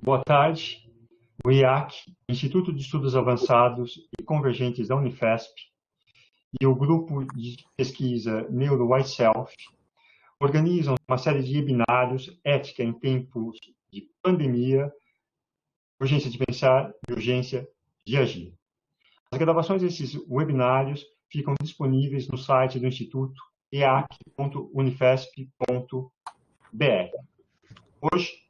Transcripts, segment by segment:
Boa tarde. O IAC, Instituto de Estudos Avançados e Convergentes da Unifesp, e o grupo de pesquisa Neuro White Self organizam uma série de webinários Ética em Tempos de Pandemia, Urgência de Pensar e Urgência de Agir. As gravações desses webinários ficam disponíveis no site do Instituto eac.unifesp.br. Hoje,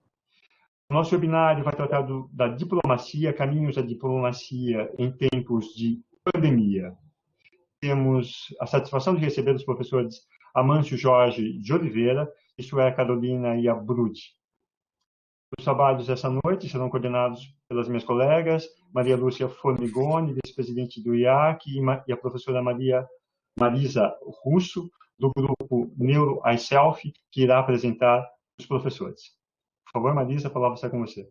o nosso webinário vai tratar da diplomacia, caminhos da diplomacia em tempos de pandemia. Temos a satisfação de receber os professores Amâncio Jorge de Oliveira e Sué Carolina Iabrude. Os trabalhos dessa noite serão coordenados pelas minhas colegas, Maria Lúcia Formigoni, vice-presidente do IAC, e a professora Marisa Russo, do grupo Neuro iSelf, que irá apresentar os professores. Por favor, Marisa, a palavra está com você.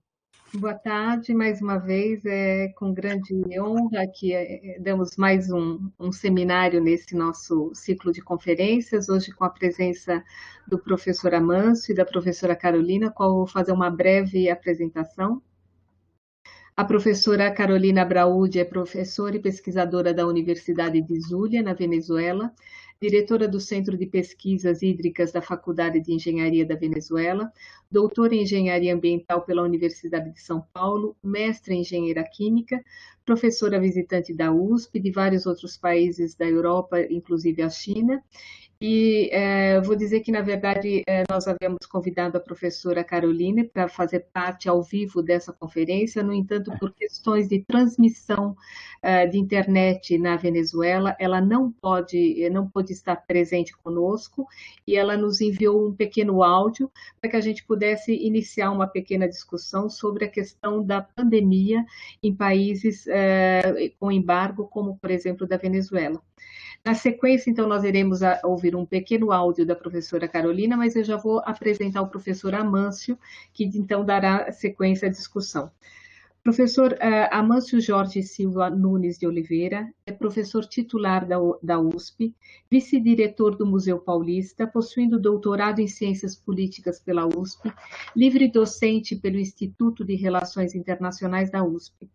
Boa tarde, mais uma vez, é com grande honra que damos mais um seminário nesse nosso ciclo de conferências, hoje com a presença do professor Amâncio e da professora Carolina, qual vou fazer uma breve apresentação. A professora Carolina Abraúde é professora e pesquisadora da Universidade de Zulia, na Venezuela, diretora do Centro de Pesquisas Hídricas da Faculdade de Engenharia da Venezuela, doutora em Engenharia Ambiental pela Universidade de São Paulo, mestre em Engenharia Química, professora visitante da USP e de vários outros países da Europa, inclusive a China. E vou dizer que, na verdade, nós havíamos convidado a professora Carolina para fazer parte ao vivo dessa conferência, no entanto, por questões de transmissão de internet na Venezuela, ela não pôde estar presente conosco e ela nos enviou um pequeno áudio para que a gente pudesse iniciar uma pequena discussão sobre a questão da pandemia em países com embargo, como, por exemplo, da Venezuela. Na sequência, então, nós iremos ouvir um pequeno áudio da professora Carolina, mas eu já vou apresentar o professor Amâncio, que então dará sequência à discussão. Professor Amâncio Jorge Silva Nunes de Oliveira é professor titular da USP, vice-diretor do Museu Paulista, possuindo doutorado em Ciências Políticas pela USP, livre docente pelo Instituto de Relações Internacionais da USP.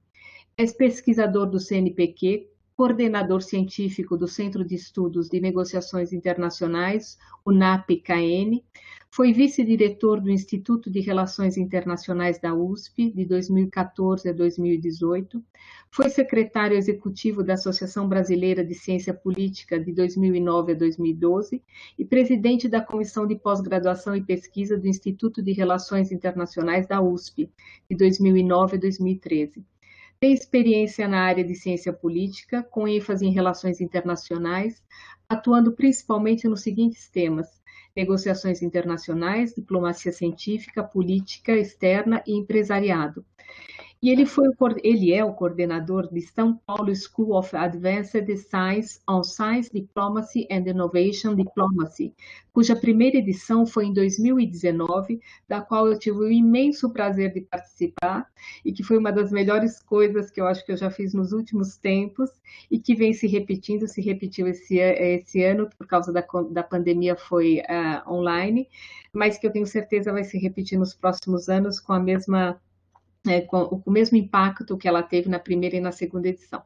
É pesquisador do CNPq, coordenador científico do Centro de Estudos de Negociações Internacionais, UNAP-KN, foi vice-diretor do Instituto de Relações Internacionais da USP, de 2014 a 2018, foi secretário executivo da Associação Brasileira de Ciência Política, de 2009 a 2012, e presidente da Comissão de Pós-Graduação e Pesquisa do Instituto de Relações Internacionais da USP, de 2009 a 2013. Tem experiência na área de ciência política, com ênfase em relações internacionais, atuando principalmente nos seguintes temas: negociações internacionais, diplomacia científica, política externa e empresariado. E ele é o coordenador de São Paulo School of Advanced Science on Science Diplomacy and Innovation Diplomacy, cuja primeira edição foi em 2019, da qual eu tive o imenso prazer de participar e que foi uma das melhores coisas que eu acho que eu já fiz nos últimos tempos e que vem se repetiu esse ano, por causa da pandemia foi online, mas que eu tenho certeza vai se repetir nos próximos anos com com o mesmo impacto que ela teve na primeira e na segunda edição.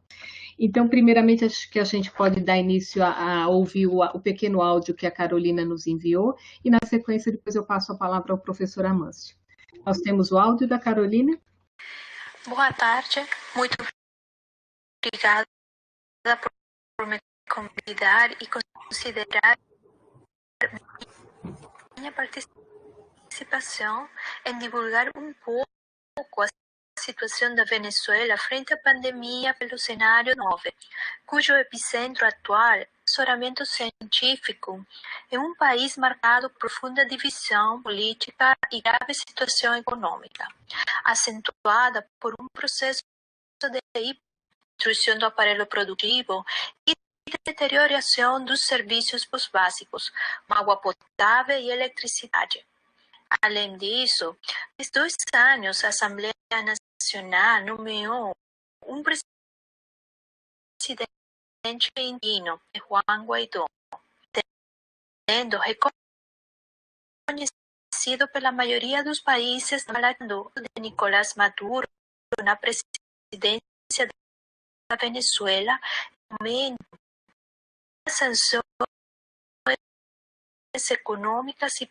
Então, primeiramente, acho que a gente pode dar início a ouvir o pequeno áudio que a Carolina nos enviou, e na sequência, depois eu passo a palavra ao professor Amâncio. Nós temos o áudio da Carolina. Boa tarde, muito obrigada por me convidar e considerar minha participação em divulgar um pouco a situação da Venezuela frente à pandemia pelo cenário 9, cujo epicentro atual, isolamento científico, é um país marcado por profunda divisão política e grave situação econômica, acentuada por um processo de destruição do aparelho produtivo e deterioração dos serviços básicos, como água potável e eletricidade. Além disso, há 2 anos, a Assembleia Nacional nomeou um presidente interino, Juan Guaidó, tendo reconhecido reconhecido pela maioria dos países, falando de Nicolás Maduro na presidência da Venezuela, aumento das sanções econômicas e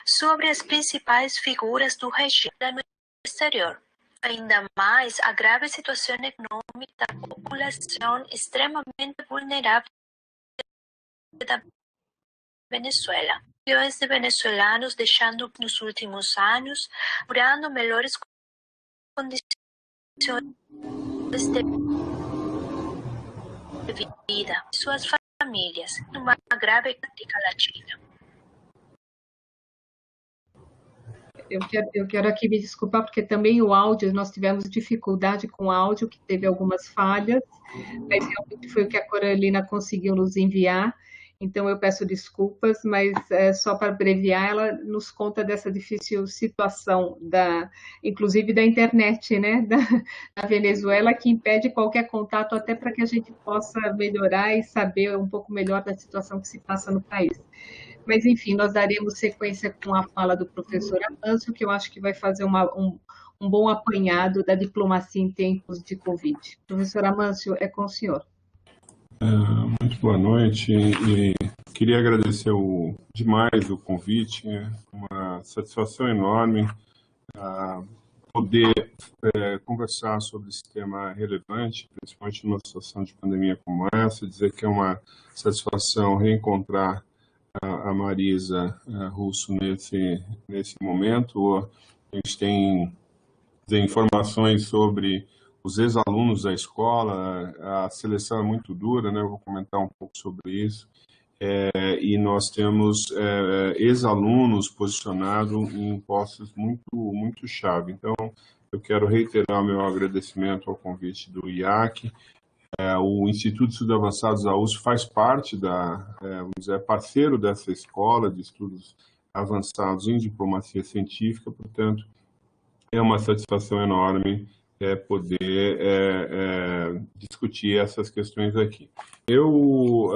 sobre as principais figuras do regime no exterior. Ainda mais a grave situação econômica da população extremamente vulnerável da Venezuela. Milhões de venezuelanos deixando nos últimos anos, procurando melhores condições de vida, suas famílias, numa grave América Latina. Eu quero aqui me desculpar, porque também o áudio, nós tivemos dificuldade com o áudio, que teve algumas falhas, mas realmente foi o que a Coralina conseguiu nos enviar, então eu peço desculpas, mas só para abreviar, ela nos conta dessa difícil situação, inclusive da internet, né, da Venezuela, que impede qualquer contato, até para que a gente possa melhorar e saber um pouco melhor da situação que se passa no país. Mas, enfim, nós daremos sequência com a fala do professor Amâncio, que eu acho que vai fazer um bom apanhado da diplomacia em tempos de Covid. Professor Amâncio, é com o senhor. Muito boa noite e queria agradecer demais o convite, uma satisfação enorme poder conversar sobre esse tema relevante, principalmente numa situação de pandemia como essa, dizer que é uma satisfação reencontrar a Marisa Russo nesse momento. A gente tem informações sobre os ex-alunos da escola, a seleção é muito dura, né? Eu vou comentar um pouco sobre isso. E nós temos ex-alunos posicionados em postos muito chave. Então, eu quero reiterar o meu agradecimento ao convite do IAC. O Instituto de Estudos Avançados da USP faz parte vamos dizer, parceiro dessa escola de estudos avançados em diplomacia científica, portanto, é uma satisfação enorme poder discutir essas questões aqui. Eu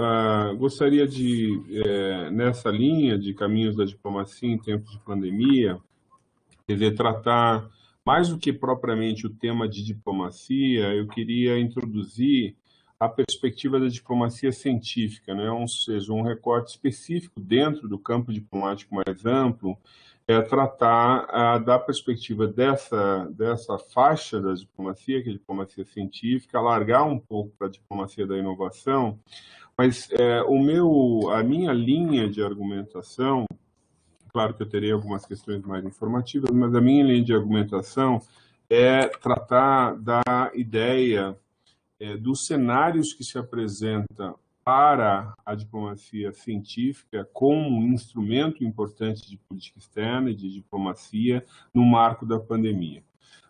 gostaria de, nessa linha de caminhos da diplomacia em tempos de pandemia, quer dizer, tratar mais do que propriamente o tema de diplomacia, eu queria introduzir a perspectiva da diplomacia científica, né? Ou seja, um recorte específico dentro do campo diplomático mais amplo, tratar da perspectiva dessa faixa da diplomacia, que é a diplomacia científica, alargar um pouco para a diplomacia da inovação, mas a minha linha de argumentação, claro que eu terei algumas questões mais informativas, mas a minha linha de argumentação é tratar da ideia dos cenários que se apresentam para a diplomacia científica como um instrumento importante de política externa e de diplomacia no marco da pandemia.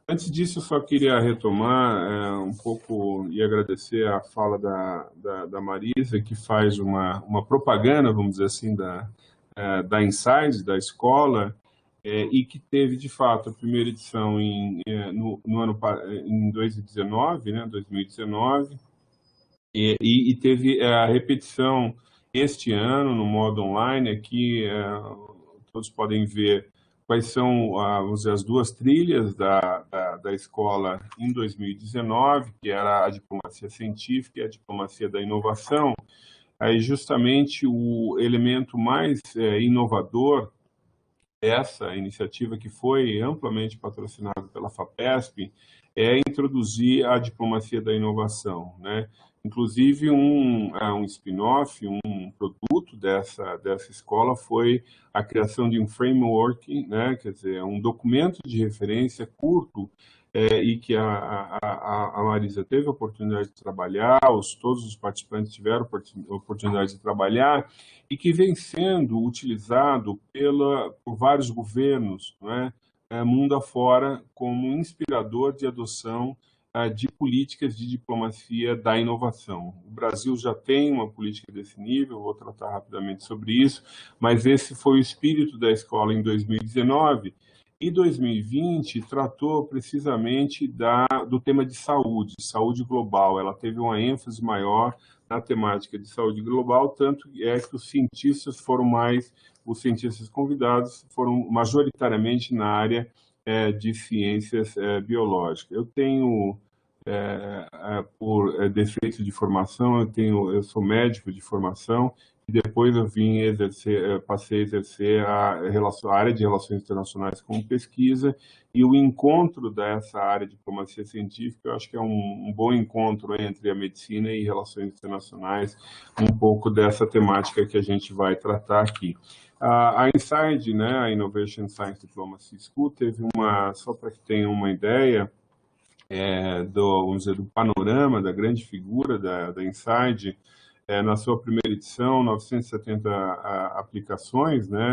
Antes disso, eu só queria retomar um pouco e agradecer a fala da Marisa, que faz uma propaganda, vamos dizer assim, da Insights, da escola, e que teve, de fato, a primeira edição em 2019, né, 2019, e teve a repetição este ano no modo online. Aqui todos podem ver quais são vamos dizer, as duas trilhas da escola em 2019, que era a diplomacia científica e a diplomacia da inovação. Aí justamente o elemento mais inovador dessa iniciativa, que foi amplamente patrocinada pela FAPESP, é introduzir a diplomacia da inovação, né? Inclusive, um spin-off, um produto dessa escola foi a criação de um framework, né? Quer dizer, um documento de referência curto, e que a Marisa teve a oportunidade de trabalhar, todos os participantes tiveram a oportunidade de trabalhar, e que vem sendo utilizado por vários governos, né, mundo afora, como inspirador de adoção de políticas de diplomacia da inovação. O Brasil já tem uma política desse nível, vou tratar rapidamente sobre isso, mas esse foi o espírito da escola em 2019, E 2020 tratou precisamente do tema de saúde global. Ela teve uma ênfase maior na temática de saúde global, tanto é que os cientistas convidados foram majoritariamente na área de ciências biológicas. Eu tenho, por defeito de formação, eu sou médico de formação, e depois eu passei a exercer a área de relações internacionais como pesquisa, e o encontro dessa área de diplomacia científica, eu acho que é um bom encontro entre a medicina e relações internacionais, um pouco dessa temática que a gente vai tratar aqui. A INSIDE, né, a Innovation Science Diplomacy School, teve só para que tenham uma ideia, vamos dizer, do panorama, da grande figura da INSIDE, na sua primeira edição, 970 aplicações, né,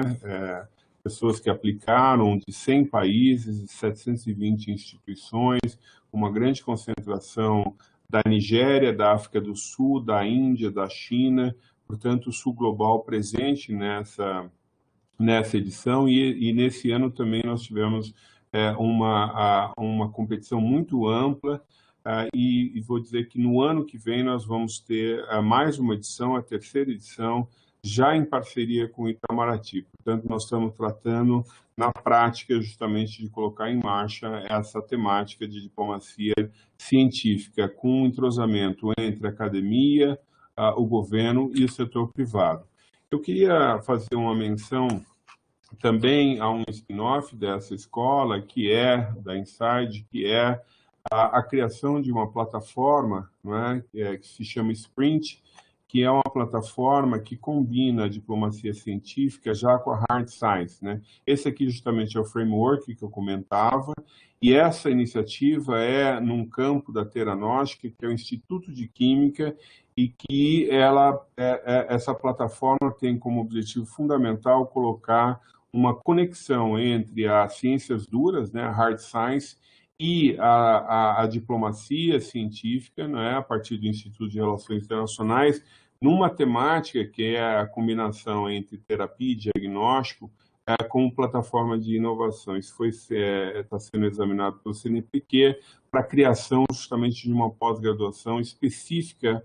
pessoas que aplicaram de 100 países, 720 instituições, uma grande concentração da Nigéria, da África do Sul, da Índia, da China, portanto, o Sul Global presente nessa edição, e nesse ano também nós tivemos uma competição muito ampla, e vou dizer que no ano que vem nós vamos ter mais uma edição, a terceira edição, já em parceria com o Itamaraty. Portanto, nós estamos tratando na prática justamente de colocar em marcha essa temática de diplomacia científica com um entrosamento entre a academia, o governo e o setor privado. Eu queria fazer uma menção também a um spin-off dessa escola, que é da INSIDE, que é a criação de uma plataforma, né, que se chama Sprint, que é uma plataforma que combina a diplomacia científica já com a hard science, né? Esse aqui justamente é o framework que eu comentava, e essa iniciativa é num campo da Theranostic, que é o Instituto de Química, e que essa plataforma tem como objetivo fundamental colocar uma conexão entre as ciências duras, né, a hard science, e a diplomacia científica, né, a partir do Instituto de Relações Internacionais, numa temática que é a combinação entre terapia e diagnóstico, como plataforma de inovação. Isso está sendo examinado pelo CNPq para a criação justamente de uma pós-graduação específica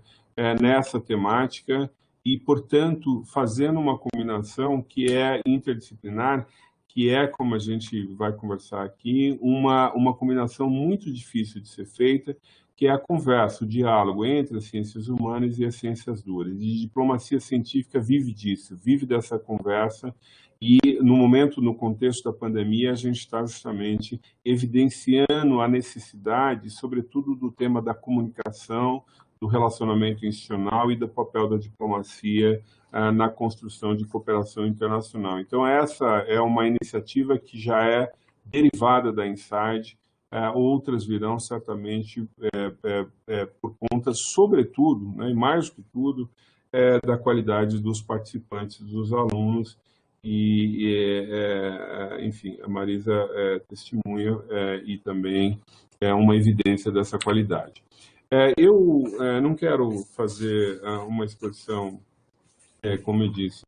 nessa temática e, portanto, fazendo uma combinação que é interdisciplinar, que é, como a gente vai conversar aqui, uma combinação muito difícil de ser feita, que é a conversa, o diálogo entre as ciências humanas e as ciências duras. E diplomacia científica vive disso, vive dessa conversa, e no contexto da pandemia, a gente está justamente evidenciando a necessidade, sobretudo do tema da comunicação, do relacionamento institucional e do papel da diplomacia na construção de cooperação internacional. Então, essa é uma iniciativa que já é derivada da INSIDE, outras virão certamente por conta, sobretudo, né, e mais do que tudo, da qualidade dos participantes, dos alunos, enfim, a Marisa testemunha e também é uma evidência dessa qualidade. Eu não quero fazer uma exposição, como eu disse,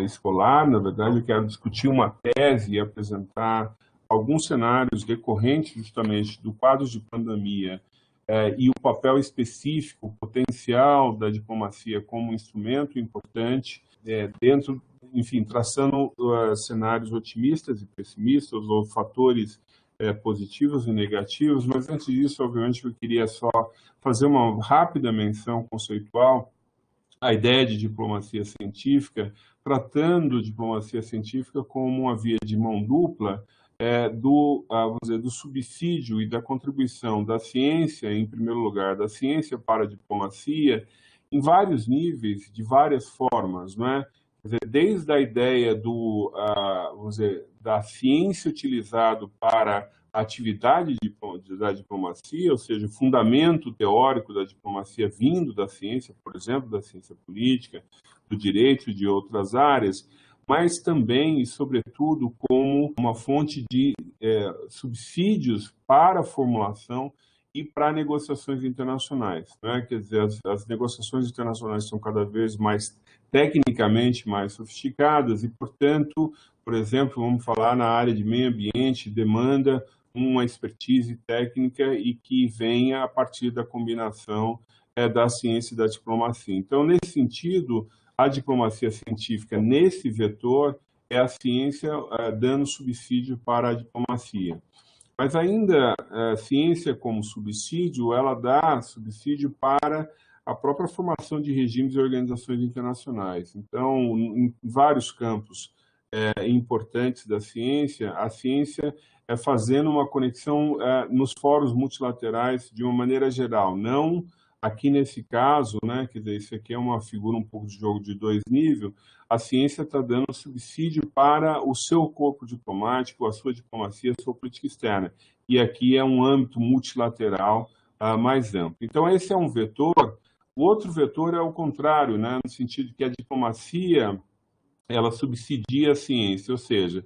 escolar. Na verdade, eu quero discutir uma tese e apresentar alguns cenários decorrentes justamente do quadro de pandemia e o papel específico, o potencial da diplomacia como um instrumento importante dentro, enfim, traçando cenários otimistas e pessimistas ou fatores positivos e negativos, mas antes disso, obviamente, eu queria só fazer uma rápida menção conceitual à ideia de diplomacia científica, tratando a diplomacia científica como uma via de mão dupla vamos dizer, do subsídio e da contribuição da ciência, em primeiro lugar, da ciência para a diplomacia, em vários níveis, de várias formas, não é? Quer dizer, desde a ideia vamos dizer, da ciência utilizado para a atividade da diplomacia, ou seja, o fundamento teórico da diplomacia vindo da ciência, por exemplo, da ciência política, do direito e de outras áreas, mas também e, sobretudo, como uma fonte de subsídios para a formulação e para negociações internacionais, né? Quer dizer, as negociações internacionais são cada vez mais tecnicamente mais sofisticadas e, portanto, por exemplo, vamos falar na área de meio ambiente, demanda uma expertise técnica e que venha a partir da combinação da ciência e da diplomacia. Então, nesse sentido, a diplomacia científica, nesse vetor, é a ciência dando subsídio para a diplomacia. Mas ainda a ciência como subsídio, ela dá subsídio para a própria formação de regimes e organizações internacionais. Então, em vários campos importantes da ciência, a ciência é fazendo uma conexão nos fóruns multilaterais de uma maneira geral, não aqui nesse caso, né, quer dizer, isso aqui é uma figura um pouco de jogo de dois níveis, a ciência está dando subsídio para o seu corpo diplomático, a sua diplomacia, a sua política externa. E aqui é um âmbito multilateral mais amplo. Então, esse é um vetor. O outro vetor é o contrário, né, no sentido de que a diplomacia ela subsidia a ciência, ou seja,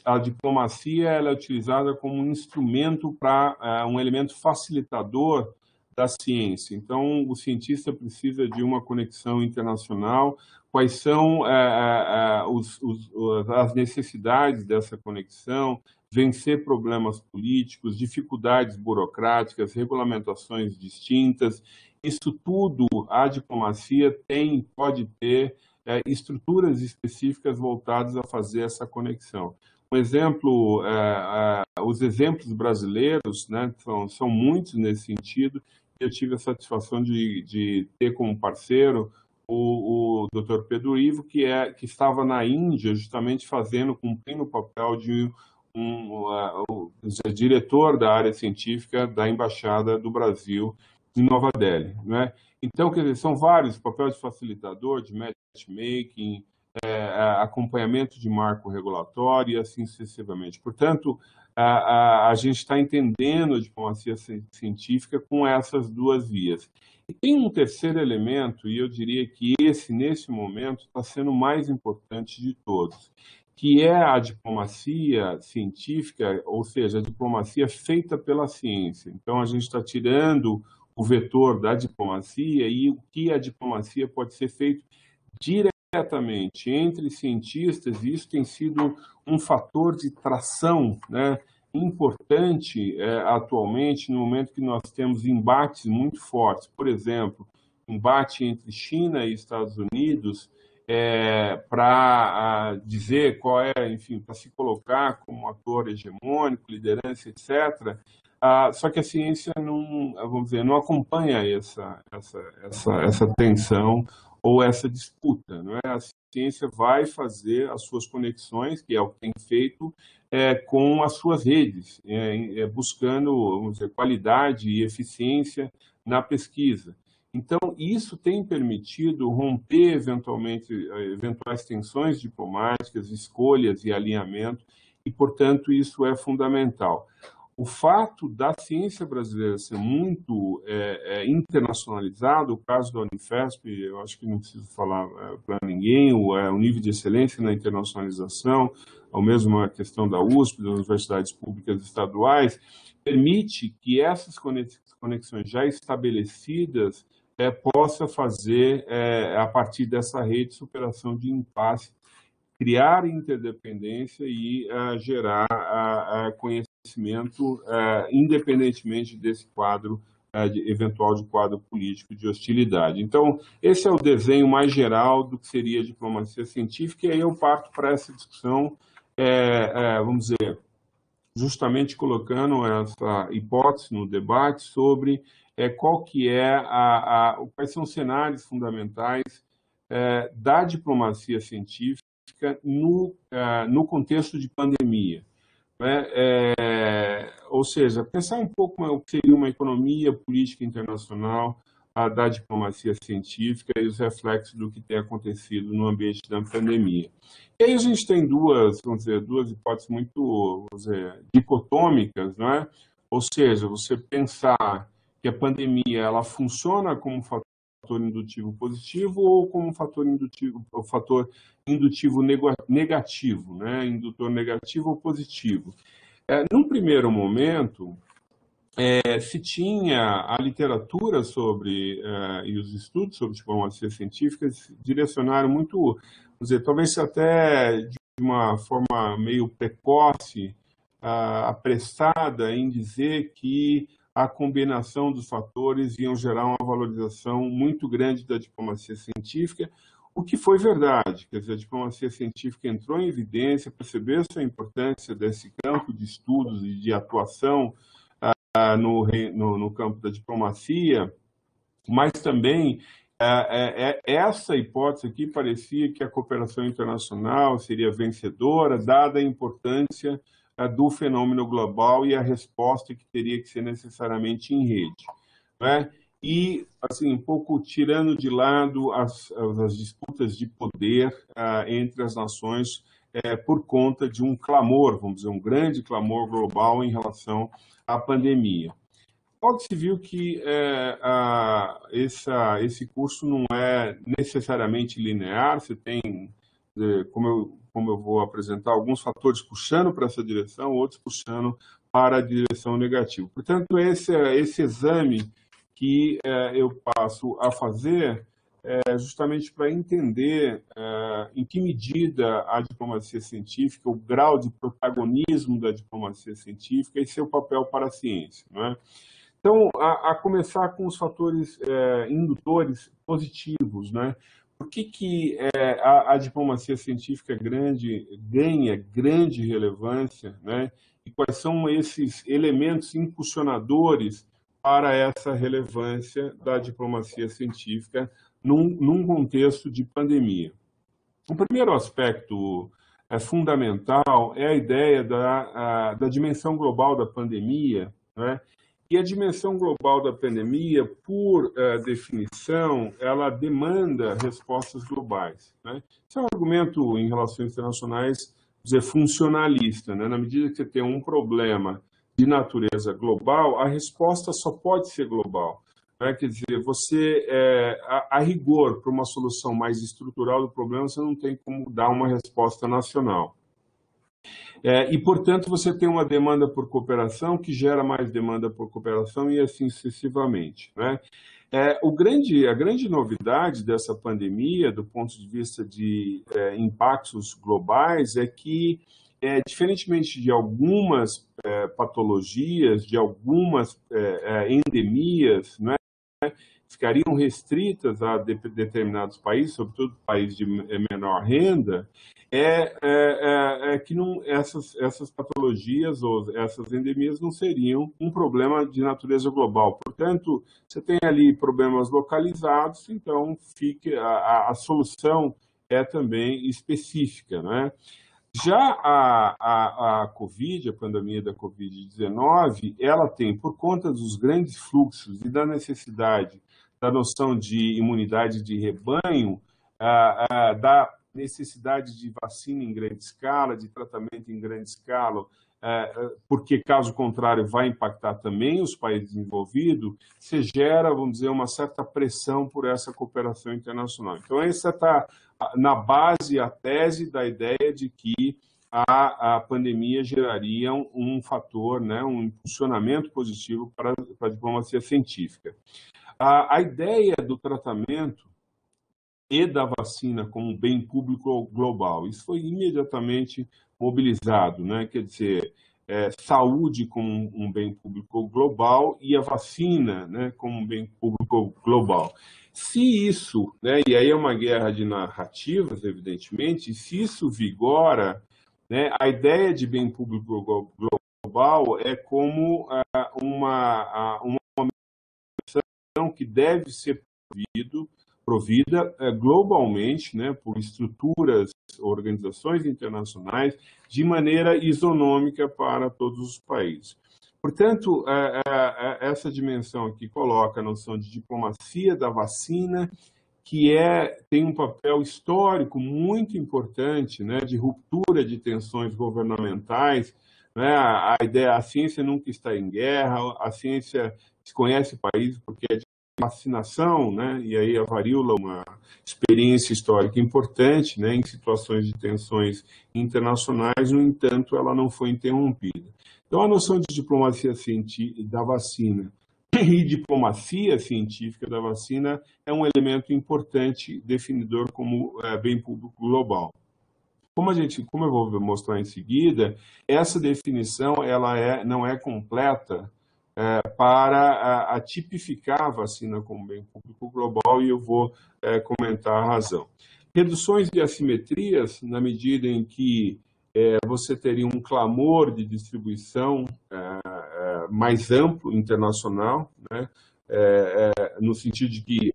a diplomacia ela é utilizada como um instrumento para um elemento facilitador da ciência. Então, o cientista precisa de uma conexão internacional. Quais são as necessidades dessa conexão? Vencer problemas políticos, dificuldades burocráticas, regulamentações distintas. Isso tudo a diplomacia pode ter estruturas específicas voltadas a fazer essa conexão. Um exemplo, os exemplos brasileiros, né, são muitos nesse sentido. Eu tive a satisfação de ter como parceiro o Dr. Pedro Ivo, que estava na Índia justamente cumprindo o papel de diretor da área científica da Embaixada do Brasil em Nova Delhi, né? Então, quer dizer, são vários papéis de facilitador, de matchmaking, acompanhamento de marco regulatório e assim sucessivamente. Portanto, a gente está entendendo a diplomacia científica com essas duas vias. E tem um terceiro elemento, e eu diria que nesse momento, está sendo o mais importante de todos, que é a diplomacia científica, ou seja, a diplomacia feita pela ciência. Então, a gente está tirando o vetor da diplomacia e o que a diplomacia pode ser feito diretamente entre cientistas, e isso tem sido um fator de tração, né, importante atualmente, no momento que nós temos embates muito fortes. Por exemplo, embate entre China e Estados Unidos para dizer enfim, para se colocar como ator hegemônico, liderança, etc. Só que a ciência não acompanha essa tensão ou essa disputa, não é? A ciência vai fazer as suas conexões, que é o que tem feito, com as suas redes, buscando, vamos dizer, qualidade e eficiência na pesquisa. Então, isso tem permitido romper, eventuais tensões diplomáticas, escolhas e alinhamento, e, portanto, isso é fundamental. O fato da ciência brasileira ser muito internacionalizada, o caso da Unifesp, eu acho que não preciso falar para ninguém, o nível de excelência na internacionalização, ao mesmo a questão da USP, das universidades públicas estaduais, permite que essas conexões já estabelecidas possa fazer, a partir dessa rede, de superação de impasse, criar interdependência e gerar conhecimento independentemente desse quadro, eventual de quadro político de hostilidade. Então, esse é o desenho mais geral do que seria a diplomacia científica, e aí eu parto para essa discussão, vamos dizer, justamente colocando essa hipótese no debate sobre quais são os cenários fundamentais da diplomacia científica no contexto de pandemia. Ou seja, pensar um pouco o que seria uma economia política internacional da diplomacia científica e os reflexos do que tem acontecido no ambiente da pandemia. E aí a gente tem duas hipóteses muito, dicotômicas, não é? Ou seja, você pensar que a pandemia ela funciona como um fator indutivo positivo ou como um fator indutivo negativo, né? Indutor negativo ou positivo. Num primeiro momento, se tinha a literatura e os estudos sobre diplomacia científica direcionaram muito, talvez até de uma forma meio precoce, apressada em dizer que a combinação dos fatores iam gerar uma valorização muito grande da diplomacia científica, o que foi verdade. Quer dizer, a diplomacia científica entrou em evidência, percebeu-se a importância desse campo de estudos e de atuação no campo da diplomacia, mas também essa hipótese aqui parecia que a cooperação internacional seria vencedora, dada a importância do fenômeno global e a resposta que teria que ser necessariamente em rede, né? E, assim, um pouco tirando de lado as disputas de poder entre as nações por conta de um clamor, vamos dizer, um grande clamor global em relação à pandemia. Logo se viu que esse curso não é necessariamente linear, você tem, como eu vou apresentar, alguns fatores puxando para essa direção, outros puxando para a direção negativa. Portanto, esse exame que eu passo a fazer justamente para entender em que medida a diplomacia científica, o grau de protagonismo da diplomacia científica e seu papel para a ciência, não é? Então, a começar com os fatores indutores positivos, né? Por que a diplomacia científica ganha grande relevância, né? E quais são esses elementos impulsionadores para essa relevância da diplomacia científica num contexto de pandemia? O primeiro aspecto fundamental é a ideia da dimensão global da pandemia, né? E a dimensão global da pandemia, por definição, ela demanda respostas globais, né? Esse é um argumento em relações internacionais, dizer, funcionalista, né? Na medida que você tem um problema de natureza global, a resposta só pode ser global, né? Quer dizer, você, a rigor, para uma solução mais estrutural do problema, você não tem como dar uma resposta nacional. E, portanto, você tem uma demanda por cooperação que gera mais demanda por cooperação e assim sucessivamente, né? A grande novidade dessa pandemia, do ponto de vista de impactos globais, é que, diferentemente de algumas patologias, de algumas endemias, né, ficariam restritas a determinados países, sobretudo países de menor renda, que não, essas patologias ou essas endemias não seriam um problema de natureza global. Portanto, você tem ali problemas localizados, então a solução é também específica, né? Já a Covid, a pandemia da Covid-19, ela tem, por conta dos grandes fluxos e da necessidade da noção de imunidade de rebanho, da necessidade de vacina em grande escala, de tratamento em grande escala, porque, caso contrário, vai impactar também os países envolvidos, se gera, vamos dizer, uma certa pressão por essa cooperação internacional. Então, essa está na base, a tese da ideia de que a pandemia geraria um fator, né, um impulsionamento positivo para a diplomacia científica. A ideia do tratamento e da vacina como bem público global, isso foi imediatamente mobilizado, né? Quer dizer, saúde como um bem público global e a vacina, né, como um bem público global. Se isso, né, e aí é uma guerra de narrativas, evidentemente, se isso vigora, né, a ideia de bem público global é como uma missão que deve ser provida globalmente, né, por estruturas, organizações internacionais, de maneira isonômica para todos os países. Portanto, essa dimensão aqui coloca a noção de diplomacia da vacina, que tem um papel histórico muito importante, né, de ruptura de tensões governamentais, né? A ciência nunca está em guerra, a ciência desconhece países porque é de vacinação, né? E aí a varíola, uma experiência histórica importante, né, em situações de tensões internacionais, no entanto, ela não foi interrompida. Então, a noção de diplomacia científica da vacina e diplomacia científica da vacina é um elemento importante, definidor como bem público global. Como eu vou mostrar em seguida, essa definição não é completa para tipificar a vacina como bem público global, e eu vou comentar a razão. Reduções de assimetrias, na medida em que você teria um clamor de distribuição mais amplo, internacional, né? No sentido de que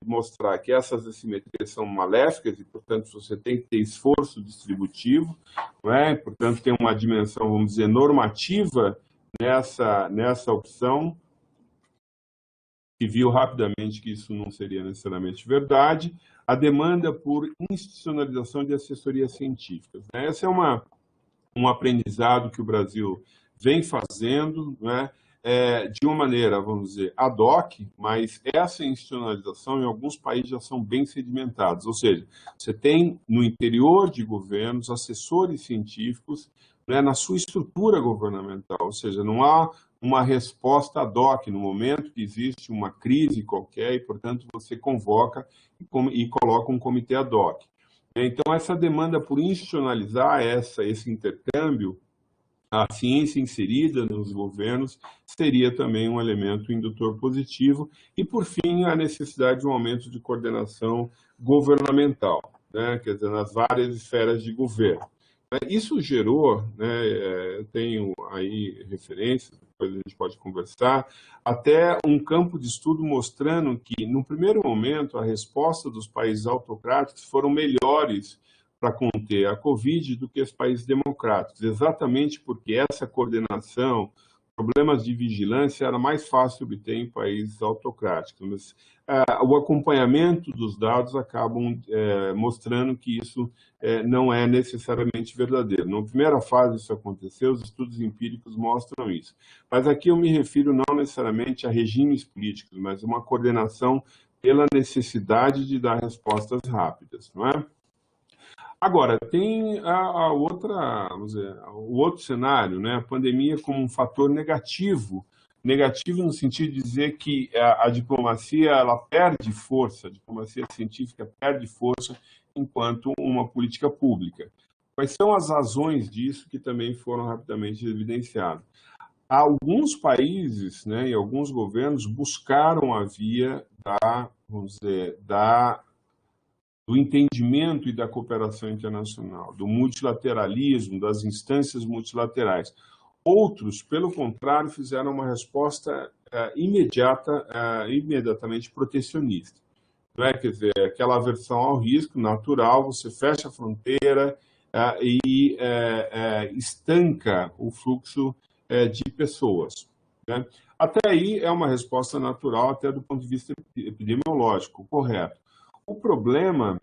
mostrar que essas assimetrias são maléficas e, portanto, você tem que ter esforço distributivo, né? Portanto, tem uma dimensão, vamos dizer, normativa nessa opção, que viu rapidamente que isso não seria necessariamente verdade. A demanda por institucionalização de assessorias científicas, né? Esse é um aprendizado que o Brasil vem fazendo, né? De uma maneira, vamos dizer, ad hoc, mas essa institucionalização em alguns países já são bem sedimentados. Ou seja, você tem no interior de governos assessores científicos, né, na sua estrutura governamental, ou seja, não há uma resposta ad hoc no momento que existe uma crise qualquer e, portanto, você convoca e coloca um comitê ad hoc. Então, essa demanda por institucionalizar esse intercâmbio, a ciência inserida nos governos, seria também um elemento indutor positivo. E, por fim, a necessidade de um aumento de coordenação governamental, né? Quer dizer, nas várias esferas de governo. Isso gerou, né, eu tenho aí referências, depois a gente pode conversar, até um campo de estudo mostrando que, no primeiro momento, a resposta dos países autocráticos foram melhores para conter a Covid do que os países democráticos, exatamente porque essa coordenação, problemas de vigilância, era mais fácil obter em países autocráticos. Mas o acompanhamento dos dados acabam mostrando que isso não é necessariamente verdadeiro. Na primeira fase isso aconteceu, os estudos empíricos mostram isso. Mas aqui eu me refiro não necessariamente a regimes políticos, mas uma coordenação pela necessidade de dar respostas rápidas, não é? Agora, tem vamos dizer, o outro cenário, né? A pandemia como um fator negativo no sentido de dizer que a diplomacia ela perde força, a diplomacia científica perde força enquanto uma política pública. Quais são as razões disso que também foram rapidamente evidenciadas? Alguns países, né, e alguns governos buscaram a via vamos dizer, do entendimento e da cooperação internacional, do multilateralismo, das instâncias multilaterais. Outros, pelo contrário, fizeram uma resposta imediatamente protecionista. Não é? Quer dizer, aquela aversão ao risco natural, você fecha a fronteira e estanca o fluxo de pessoas. Né? Até aí é uma resposta natural, até do ponto de vista epidemiológico, correto. O problema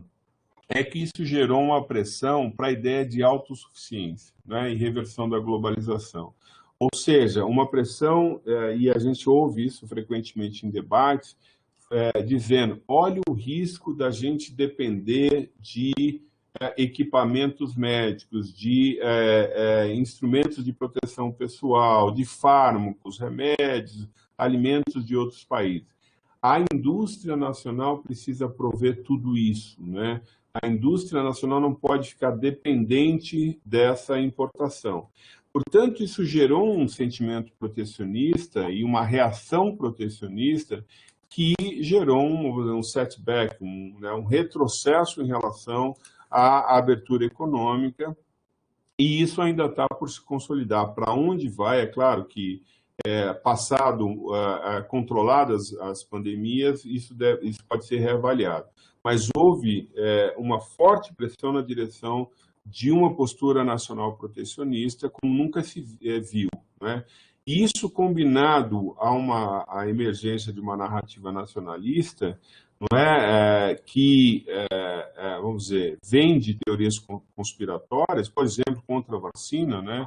é que isso gerou uma pressão para a ideia de autossuficiência, né, e reversão da globalização. Ou seja, uma pressão, e a gente ouve isso frequentemente em debates, dizendo, olha o risco da gente depender de equipamentos médicos, de instrumentos de proteção pessoal, de fármacos, remédios, alimentos de outros países. A indústria nacional precisa prover tudo isso, né? A indústria nacional não pode ficar dependente dessa importação. Portanto, isso gerou um sentimento protecionista e uma reação protecionista que gerou um setback, um retrocesso em relação à abertura econômica, e isso ainda está por se consolidar. Para onde vai? É claro que controladas as pandemias, isso pode ser reavaliado. Mas houve uma forte pressão na direção de uma postura nacional protecionista como nunca se viu, né? E isso combinado à emergência de uma narrativa nacionalista, não é, vamos dizer, vem de teorias conspiratórias, por exemplo, contra a vacina, né?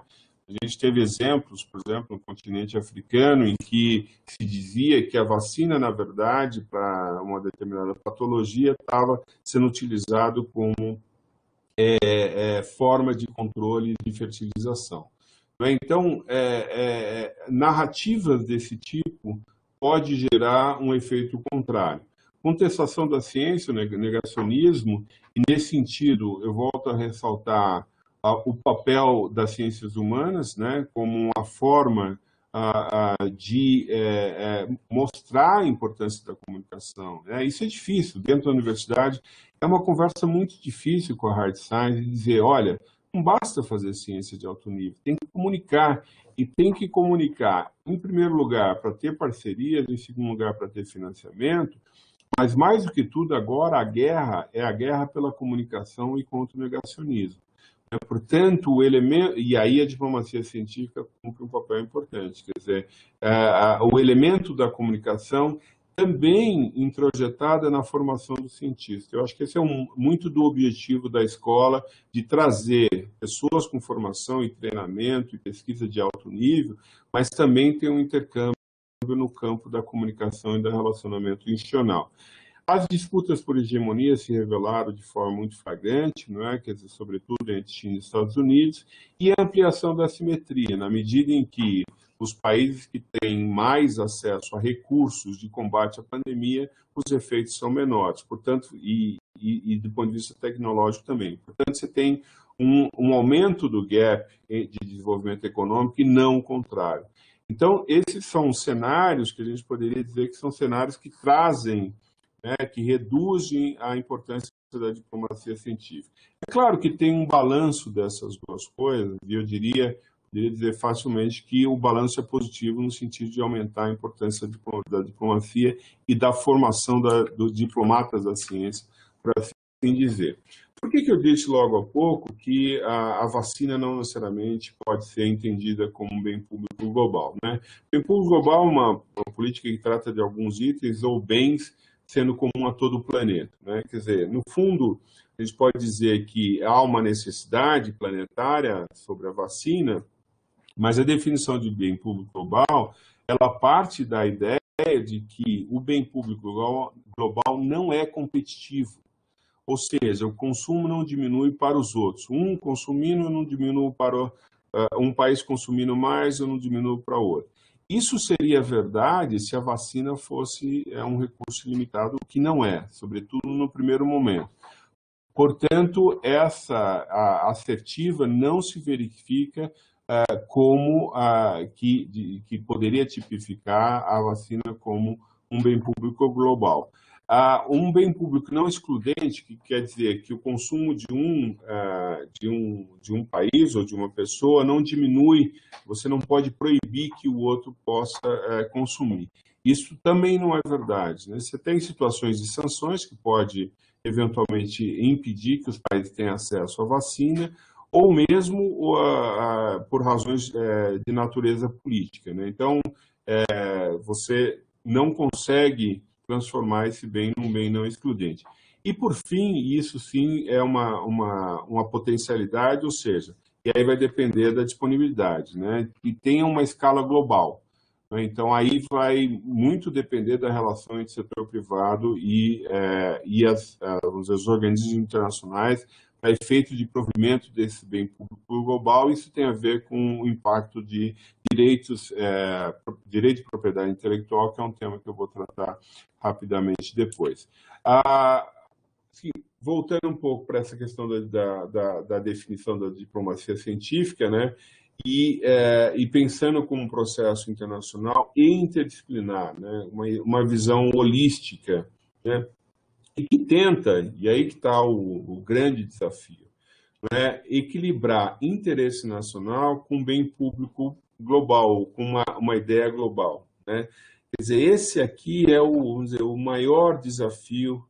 A gente teve exemplos, por exemplo, no continente africano, em que se dizia que a vacina, na verdade, para uma determinada patologia, estava sendo utilizado como forma de controle de fertilização. Então, narrativas desse tipo pode gerar um efeito contrário. contestação da ciência, o negacionismo, e nesse sentido eu volto a ressaltar o papel das ciências humanas, né, como uma forma de mostrar a importância da comunicação. Isso é difícil. Dentro da universidade, é uma conversa muito difícil com a hard science, dizer, olha, não basta fazer ciência de alto nível, tem que comunicar. E tem que comunicar, em primeiro lugar, para ter parcerias, em segundo lugar, para ter financiamento, mas mais do que tudo, agora a guerra é a guerra pela comunicação e contra o negacionismo. Portanto, o elemento, e aí a diplomacia científica cumpre um papel importante, quer dizer, o elemento da comunicação também introjetada na formação do cientista. Eu acho que esse é muito do objetivo da escola, de trazer pessoas com formação e treinamento e pesquisa de alto nível, mas também ter um intercâmbio no campo da comunicação e do relacionamento institucional. As disputas por hegemonia se revelaram de forma muito flagrante, não é? Quer dizer, sobretudo entre China e Estados Unidos, e a ampliação da assimetria, na medida em que os países que têm mais acesso a recursos de combate à pandemia, os efeitos são menores, portanto, e do ponto de vista tecnológico também. Portanto, você tem um aumento do gap de desenvolvimento econômico e não o contrário. Então, esses são cenários que a gente poderia dizer que são cenários que trazem, que reduzem a importância da diplomacia científica. É claro que tem um balanço dessas duas coisas, e eu diria dizer facilmente que o balanço é positivo no sentido de aumentar a importância da diplomacia e da formação dos diplomatas da ciência, por assim dizer. Por que eu disse logo há pouco que a vacina não necessariamente pode ser entendida como um bem público global, né? Bem público global é uma política que trata de alguns itens ou bens sendo comum a todo o planeta, né? Quer dizer, no fundo, a gente pode dizer que há uma necessidade planetária sobre a vacina, mas a definição de bem público global, ela parte da ideia de que o bem público global não é competitivo. Ou seja, o consumo não diminui para os outros. Um consumindo, eu não diminuo para um país consumindo mais, eu não diminuo para outro. Isso seria verdade se a vacina fosse um recurso limitado, o que não é, sobretudo no primeiro momento. Portanto, essa assertiva não se verifica como que poderia tipificar a vacina como um bem público global. Um bem público não excludente, que quer dizer que o consumo de um país ou de uma pessoa não diminui, você não pode proibir que o outro possa consumir. Isso também não é verdade, né? Você tem situações de sanções que pode eventualmente impedir que os países tenham acesso à vacina, ou mesmo por razões de natureza política, né? Então, você não consegue transformar esse bem num bem não excludente. E, por fim, isso sim é uma potencialidade, ou seja, e aí vai depender da disponibilidade, né? E tenha uma escala global. Né? Então, aí vai muito depender da relação entre setor privado e os organismos internacionais para efeito de provimento desse bem público global. Isso tem a ver com o impacto de direito de propriedade intelectual, que é um tema que eu vou tratar rapidamente depois. Voltando um pouco para essa questão da definição da diplomacia científica, né, e pensando como um processo internacional e interdisciplinar, né, uma visão holística, né, e que tenta, e aí que está o grande desafio, né, equilibrar interesse nacional com bem público global, com uma ideia global, né? Quer dizer, esse aqui é o maior desafio,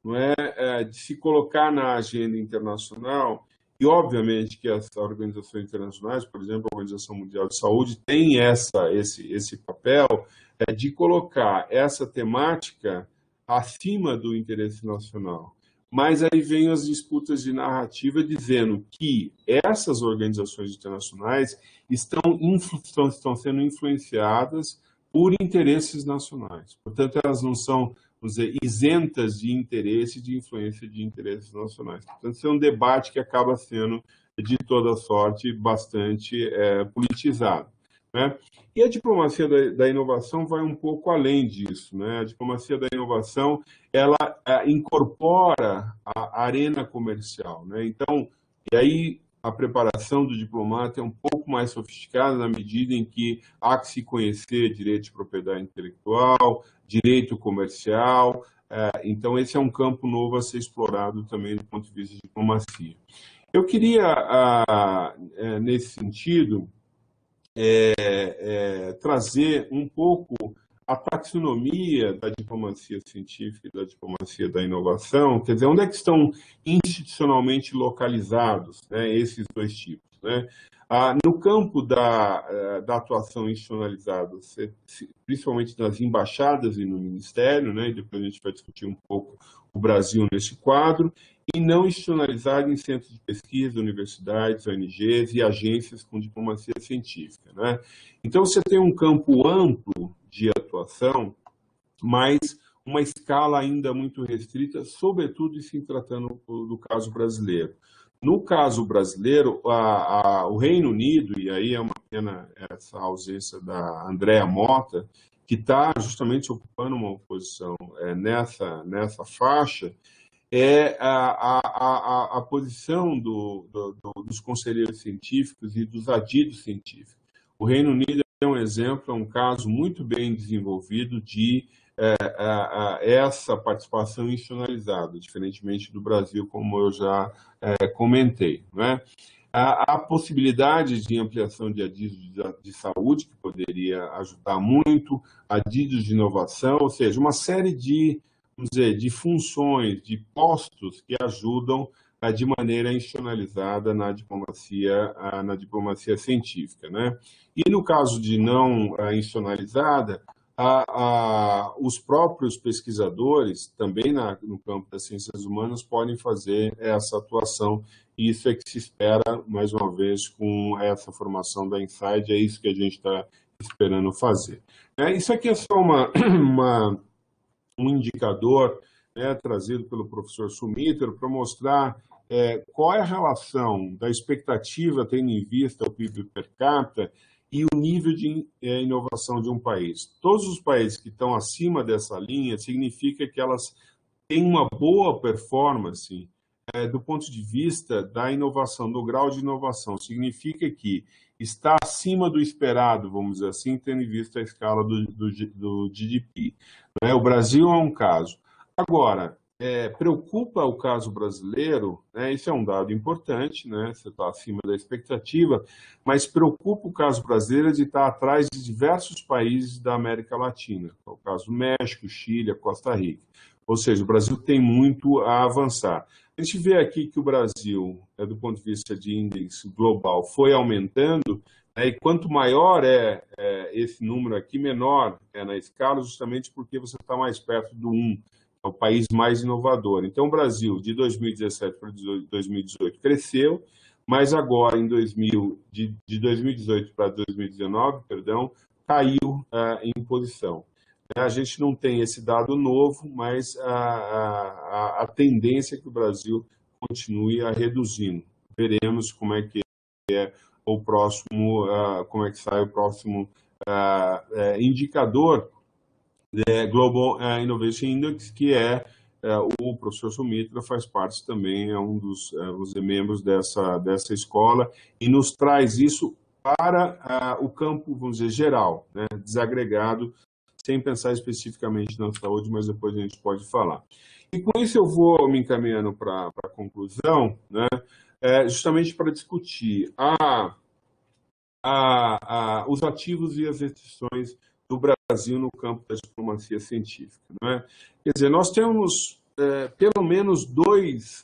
não é, de se colocar na agenda internacional, e obviamente que as organizações internacionais, por exemplo, a Organização Mundial de Saúde, tem esse papel de colocar essa temática acima do interesse nacional. Mas aí vem as disputas de narrativa dizendo que essas organizações internacionais estão sendo influenciadas por interesses nacionais. Portanto, elas não são, vamos dizer, isentas de interesse e de influência de interesses nacionais. Portanto, isso é um debate que acaba sendo, de toda sorte, bastante politizado. né? E a diplomacia da inovação vai um pouco além disso, né? A diplomacia da inovação, ela incorpora a arena comercial, né? Então, e aí a preparação do diplomata é um pouco mais sofisticada na medida em que há que se conhecer direito de propriedade intelectual, direito comercial. Então, esse é um campo novo a ser explorado também do ponto de vista de diplomacia. Eu queria, nesse sentido, trazer um pouco a taxonomia da diplomacia científica e da diplomacia da inovação, quer dizer, onde é que estão institucionalmente localizados, né, esses dois tipos, né? No campo da atuação institucionalizada, principalmente nas embaixadas e no ministério, né, e depois a gente vai discutir um pouco o Brasil nesse quadro, e não institucionalizado em centros de pesquisa, universidades, ONGs e agências com diplomacia científica, né? Então, você tem um campo amplo de atuação, mas uma escala ainda muito restrita, sobretudo se tratando do caso brasileiro. No caso brasileiro, o Reino Unido, e aí é uma pena essa ausência da Andrea Mota, que está justamente ocupando uma posição nessa faixa, é a posição dos conselheiros científicos e dos adidos científicos. O Reino Unido é um exemplo, é um caso muito bem desenvolvido de essa participação institucionalizada, diferentemente do Brasil, como eu já comentei, né? A possibilidade de ampliação de adidos de saúde, que poderia ajudar muito, adidos de inovação, ou seja, uma série de, vamos dizer, de funções, de postos que ajudam de maneira institucionalizada na diplomacia científica, né? E no caso de não institucionalizada, os próprios pesquisadores, também no campo das ciências humanas, podem fazer essa atuação, e isso é que se espera, mais uma vez, com essa formação da Inside, é isso que a gente está esperando fazer. Isso aqui é só um indicador, né, trazido pelo professor Sumitra para mostrar qual é a relação da expectativa tendo em vista o PIB per capita e o nível de inovação de um país. Todos os países que estão acima dessa linha significa que elas têm uma boa performance do ponto de vista da inovação, do grau de inovação. Significa que está acima do esperado, vamos dizer assim, tendo em vista a escala do GDP. Né? O Brasil é um caso. Agora, preocupa o caso brasileiro, né? Isso é um dado importante, né? Você está acima da expectativa, mas preocupa o caso brasileiro de estar atrás de diversos países da América Latina, é o caso do México, Chile, Costa Rica. Ou seja, o Brasil tem muito a avançar. A gente vê aqui que o Brasil, do ponto de vista de índice global, foi aumentando, né? E quanto maior esse número aqui, menor na escala, justamente porque você está mais perto do 1. É o país mais inovador. Então, o Brasil, de 2017 para 2018, cresceu, mas agora, de 2018 para 2019, caiu em posição. A gente não tem esse dado novo, mas a tendência é que o Brasil continue a reduzindo. Veremos como é que é o próximo, como é que sai o próximo indicador Global Innovation Index, que o professor Sumitra faz parte também, é um dos membros dessa escola, e nos traz isso para o campo, vamos dizer, geral, né, desagregado, sem pensar especificamente na saúde, mas depois a gente pode falar. E com isso eu vou me encaminhando para a conclusão, né, justamente para discutir os ativos e as restrições do Brasil no campo da diplomacia científica. Não é? Quer dizer, nós temos pelo menos dois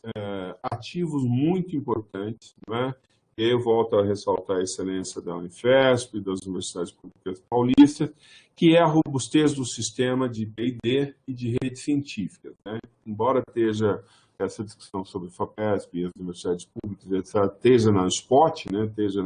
ativos muito importantes, não é? E eu volto a ressaltar a excelência da Unifesp e das universidades públicas paulistas, que é a robustez do sistema de P&D e de rede científica. Né? Embora esteja essa discussão sobre o FAPESP e as universidades públicas, etc., esteja na spot, né? Esteja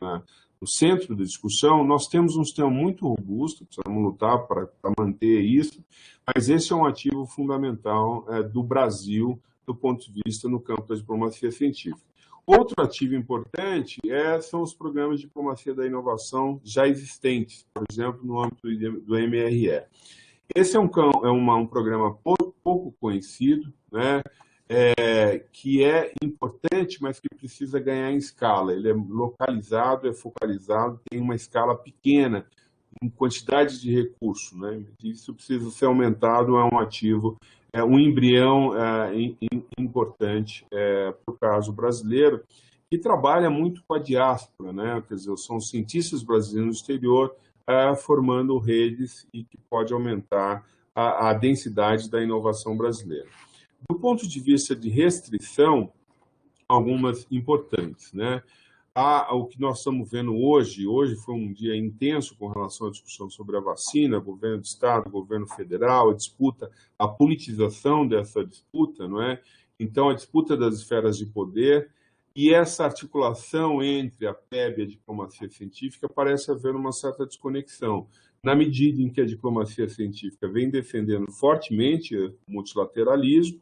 no centro da discussão, nós temos um sistema muito robusto, precisamos lutar para manter isso, mas esse é um ativo fundamental do Brasil, do ponto de vista no campo da diplomacia científica. Outro ativo importante são os programas de diplomacia da inovação já existentes, por exemplo, no âmbito do MRE. Esse é um programa pouco conhecido, né? Que é importante, mas que precisa ganhar em escala. Ele é localizado, é focalizado, tem uma escala pequena, em quantidade de recursos, né? Isso precisa ser aumentado, é um ativo, um embrião importante para o caso brasileiro, que trabalha muito com a diáspora, né? Quer dizer, são cientistas brasileiros no exterior formando redes e que pode aumentar a densidade da inovação brasileira. Do ponto de vista de restrição, algumas importantes, né? O que nós estamos vendo hoje foi um dia intenso com relação à discussão sobre a vacina, governo do Estado, governo federal, a disputa, a politização dessa disputa, não é? Então, a disputa das esferas de poder e essa articulação entre a PEB e a diplomacia científica parece haver uma certa desconexão. Na medida em que a diplomacia científica vem defendendo fortemente o multilateralismo,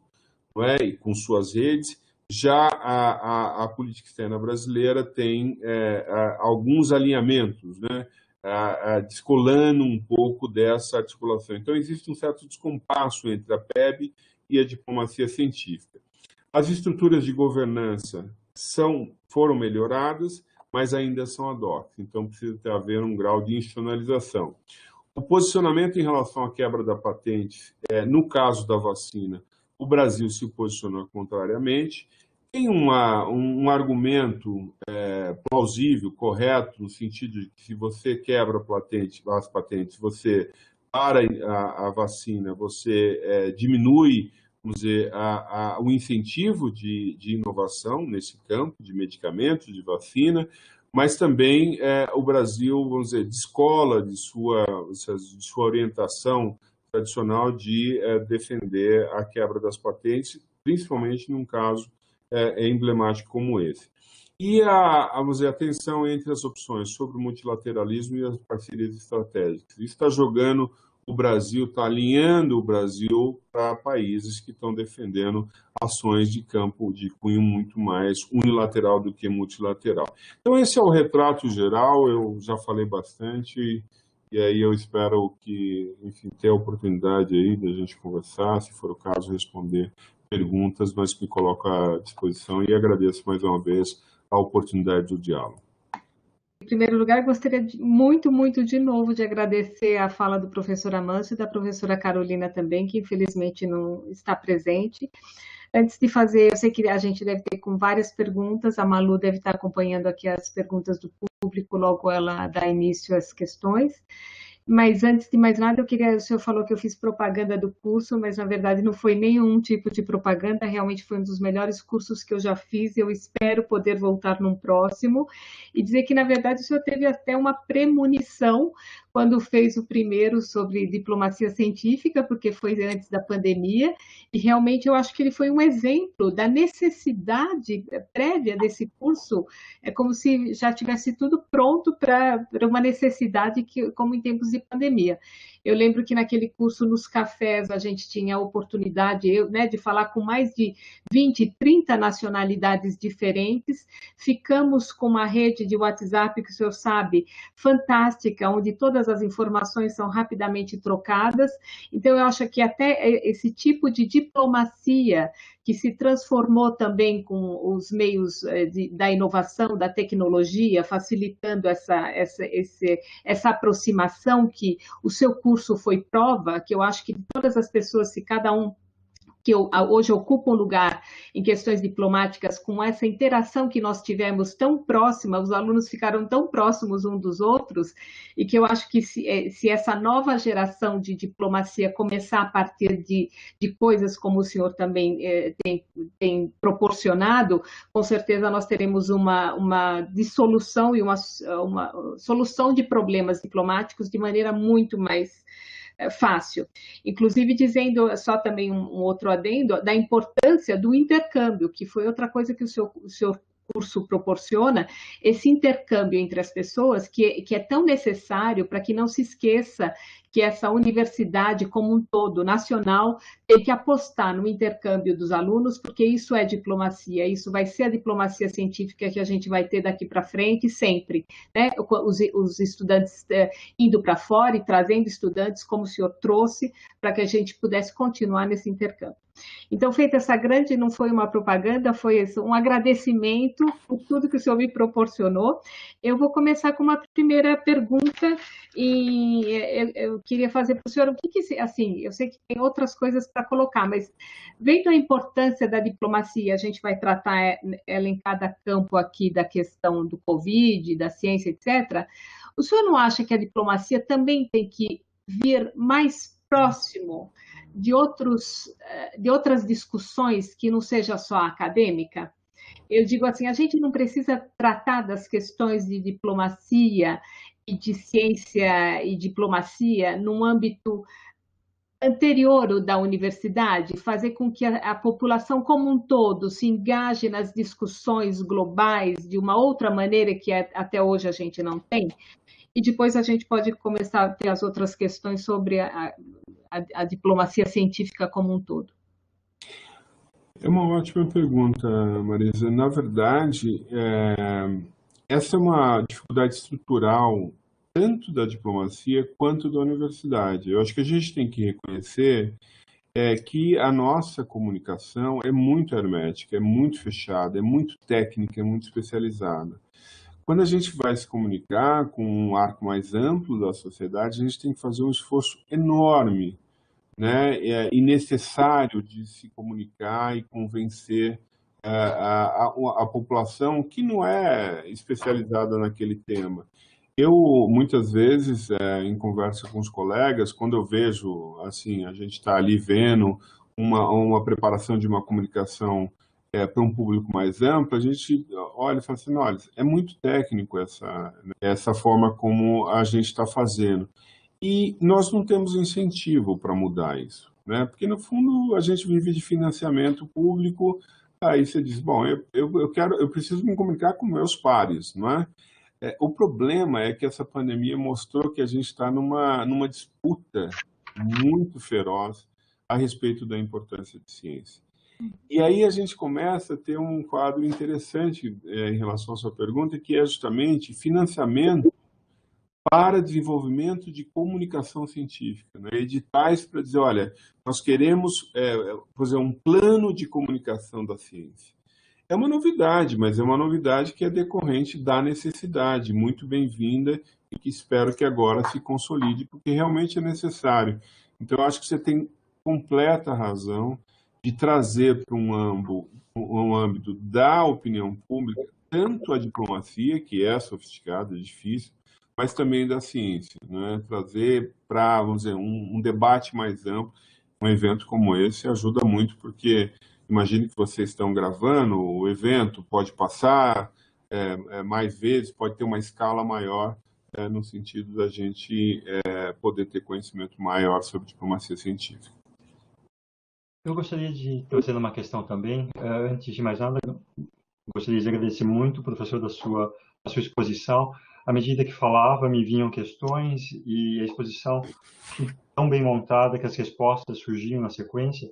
não é? E com suas redes, já a política externa brasileira tem alguns alinhamentos, né? Descolando um pouco dessa articulação. Então, existe um certo descompasso entre a PEB e a diplomacia científica. As estruturas de governança foram melhoradas, mas ainda são ad hoc, então precisa haver um grau de institucionalização. O posicionamento em relação à quebra da patente, no caso da vacina, o Brasil se posicionou contrariamente. Tem um argumento plausível, correto, no sentido de que se você quebra as patentes, você para a vacina, você diminui, vamos dizer, o incentivo de inovação nesse campo de medicamentos, de vacina, mas também o Brasil, vamos dizer, descola de sua orientação tradicional de defender a quebra das patentes, principalmente num caso emblemático como esse. E vamos dizer, a tensão entre as opções sobre o multilateralismo e as parcerias estratégicas. Isso está jogando o Brasil, está alinhando o Brasil para países que estão defendendo ações de campo de cunho muito mais unilateral do que multilateral. Então, esse é o retrato geral, eu já falei bastante, e aí eu espero que, enfim, ter a oportunidade aí da gente conversar, se for o caso, responder perguntas, mas me coloco à disposição e agradeço mais uma vez a oportunidade do diálogo. Em primeiro lugar, gostaria muito de novo de agradecer a fala do professor Amâncio e da professora Carolina também, que infelizmente não está presente. Antes de fazer, eu sei que a gente deve ter com várias perguntas, a Malu deve estar acompanhando aqui as perguntas do público, logo ela dá início às questões. Mas antes de mais nada, o senhor falou que eu fiz propaganda do curso, mas na verdade não foi nenhum tipo de propaganda, realmente foi um dos melhores cursos que eu já fiz, eu espero poder voltar num próximo, e dizer que na verdade o senhor teve até uma premonição quando fez o primeiro sobre diplomacia científica, porque foi antes da pandemia, e realmente eu acho que ele foi um exemplo da necessidade prévia desse curso, é como se já tivesse tudo pronto para uma necessidade como em tempos de pandemia. Eu lembro que naquele curso, nos cafés, a gente tinha a oportunidade de falar com mais de 20, 30 nacionalidades diferentes. Ficamos com uma rede de WhatsApp, que o senhor sabe, fantástica, onde todas as informações são rapidamente trocadas. Então, eu acho que até esse tipo de diplomacia que se transformou também com os meios da inovação, da tecnologia, facilitando essa aproximação que o seu curso foi prova, que eu acho que todas as pessoas, se cada um que hoje ocupa um lugar em questões diplomáticas, com essa interação que nós tivemos tão próxima, os alunos ficaram tão próximos uns dos outros, e que eu acho que se essa nova geração de diplomacia começar a partir de coisas como o senhor também tem proporcionado, com certeza nós teremos uma dissolução e uma solução de problemas diplomáticos de maneira muito mais fácil. Inclusive dizendo só também um outro adendo da importância do intercâmbio, que foi outra coisa que o seu curso proporciona, esse intercâmbio entre as pessoas que é tão necessário para que não se esqueça que essa universidade como um todo, nacional, tem que apostar no intercâmbio dos alunos, porque isso é diplomacia, isso vai ser a diplomacia científica que a gente vai ter daqui para frente sempre, né? Os estudantes indo para fora e trazendo estudantes, como o senhor trouxe, para que a gente pudesse continuar nesse intercâmbio. Então, feita essa grande, não foi uma propaganda, foi um agradecimento por tudo que o senhor me proporcionou. Eu vou começar com uma primeira pergunta e eu queria fazer para o senhor o que, assim, eu sei que tem outras coisas para colocar, mas vendo a importância da diplomacia, a gente vai tratar ela em cada campo aqui da questão do Covid, da ciência, etc. O senhor não acha que a diplomacia também tem que vir mais próximo de outras discussões que não seja só acadêmica? Eu digo assim, a gente não precisa tratar das questões de diplomacia e de ciência e diplomacia num âmbito anterior ao da universidade, fazer com que a população como um todo se engaje nas discussões globais de uma outra maneira que até hoje a gente não tem? E depois a gente pode começar a ter as outras questões sobre a diplomacia científica como um todo. É uma ótima pergunta, Marisa. Na verdade, essa é uma dificuldade estrutural tanto da diplomacia quanto da universidade. Eu acho que a gente tem que reconhecer que a nossa comunicação é muito hermética, é muito fechada, é muito técnica, é muito especializada. Quando a gente vai se comunicar com um arco mais amplo da sociedade, a gente tem que fazer um esforço enorme, né, e necessário de se comunicar e convencer a população que não é especializada naquele tema. Eu, muitas vezes, em conversa com os colegas, quando eu vejo, assim, a gente está ali vendo uma preparação de uma comunicação para um público mais amplo, a gente olha e fala assim, olha, é muito técnico essa forma como a gente está fazendo. E nós não temos incentivo para mudar isso, né? Porque, no fundo, a gente vive de financiamento público, aí você diz, bom, eu preciso me comunicar com meus pares, não é? O problema é que essa pandemia mostrou que a gente está numa disputa muito feroz a respeito da importância de ciência. E aí a gente começa a ter um quadro interessante em relação à sua pergunta, que é justamente financiamento para desenvolvimento de comunicação científica, né? Editais para dizer, olha, nós queremos fazer um plano de comunicação da ciência. É uma novidade, mas é uma novidade que é decorrente da necessidade, muito bem-vinda e que espero que agora se consolide, porque realmente é necessário. Então, eu acho que você tem completa razão de trazer para um âmbito da opinião pública tanto a diplomacia, que é sofisticada, difícil, mas também da ciência, né? Trazer para, vamos dizer, um debate mais amplo. Um evento como esse ajuda muito, porque imagine que vocês estão gravando, o evento pode passar mais vezes, pode ter uma escala maior, no sentido da gente poder ter conhecimento maior sobre diplomacia científica. Eu gostaria de trazer uma questão também. Antes de mais nada, gostaria de agradecer muito, professor, da sua exposição. À medida que falava, me vinham questões e a exposição tão bem montada que as respostas surgiam na sequência.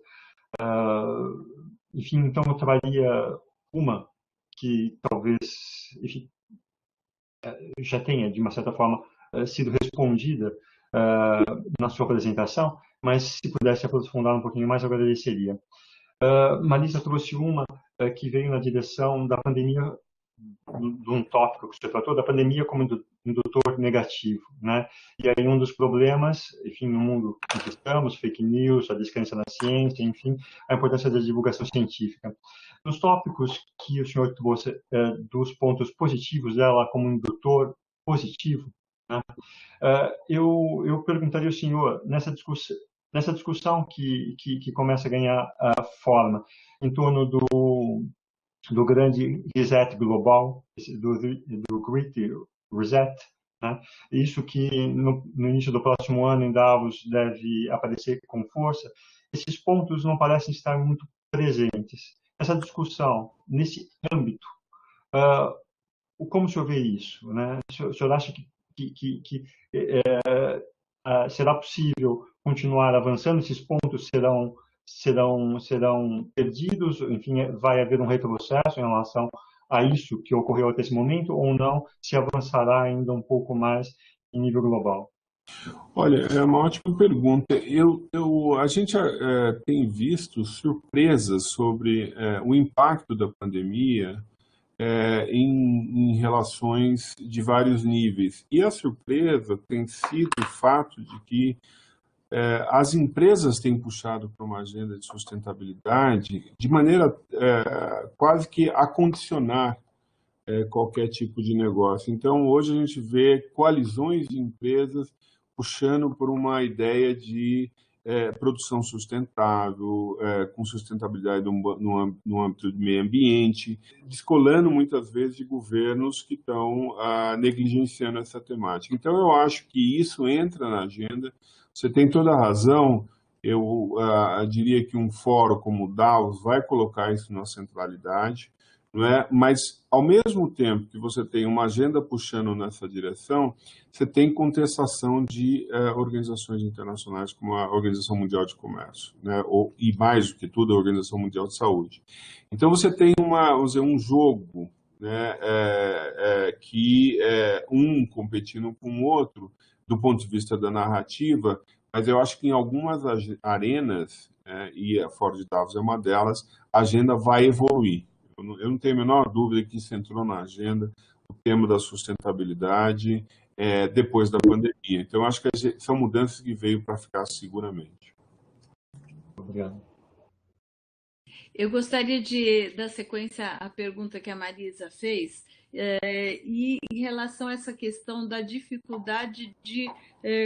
Enfim, então eu traria uma que talvez, enfim, já tenha, de uma certa forma, sido respondida na sua apresentação, mas se pudesse aprofundar um pouquinho mais, eu agradeceria. Marisa trouxe uma que veio na direção da pandemia, de um tópico que você tratou, da pandemia como indutor negativo, né? E aí um dos problemas, enfim, no mundo em que estamos, fake news, a descrença na ciência, enfim, a importância da divulgação científica. Nos tópicos que o senhor trouxe, dos pontos positivos dela como indutor positivo, né? Eu perguntaria ao senhor, nessa discussão que começa a ganhar forma em torno do grande reset global, do Great Reset, né? Isso que no início do próximo ano em Davos deve aparecer com força, esses pontos não parecem estar muito presentes. Essa discussão, nesse âmbito, como o senhor vê isso, né? O senhor acha que será possível continuar avançando? Esses pontos serão perdidos? Enfim, vai haver um retrocesso em relação a isso que ocorreu até esse momento ou não? Se avançará ainda um pouco mais em nível global? Olha, é uma ótima pergunta. A gente tem visto surpresas sobre o impacto da pandemia em relações de vários níveis. E a surpresa tem sido o fato de que as empresas têm puxado para uma agenda de sustentabilidade de maneira quase que a condicionar qualquer tipo de negócio. Então, hoje a gente vê coalizões de empresas puxando por uma ideia de produção sustentável, com sustentabilidade no âmbito do meio ambiente, descolando muitas vezes de governos que estão negligenciando essa temática. Então, eu acho que isso entra na agenda. Você tem toda a razão. Eu diria que um fórum como o Davos vai colocar isso na centralidade, não é? Mas, ao mesmo tempo que você tem uma agenda puxando nessa direção, você tem contestação de organizações internacionais como a Organização Mundial de Comércio, né? E mais do que tudo, a Organização Mundial de Saúde. Então, você tem um jogo, né? Que um competindo com o outro, do ponto de vista da narrativa, mas eu acho que em algumas arenas, e a Ford Davos é uma delas, a agenda vai evoluir. Eu não tenho a menor dúvida que isso entrou na agenda, o tema da sustentabilidade, depois da pandemia. Então, acho que são mudanças que veio para ficar seguramente. Obrigado. Eu gostaria de dar sequência à pergunta que a Marisa fez, e em relação a essa questão da dificuldade de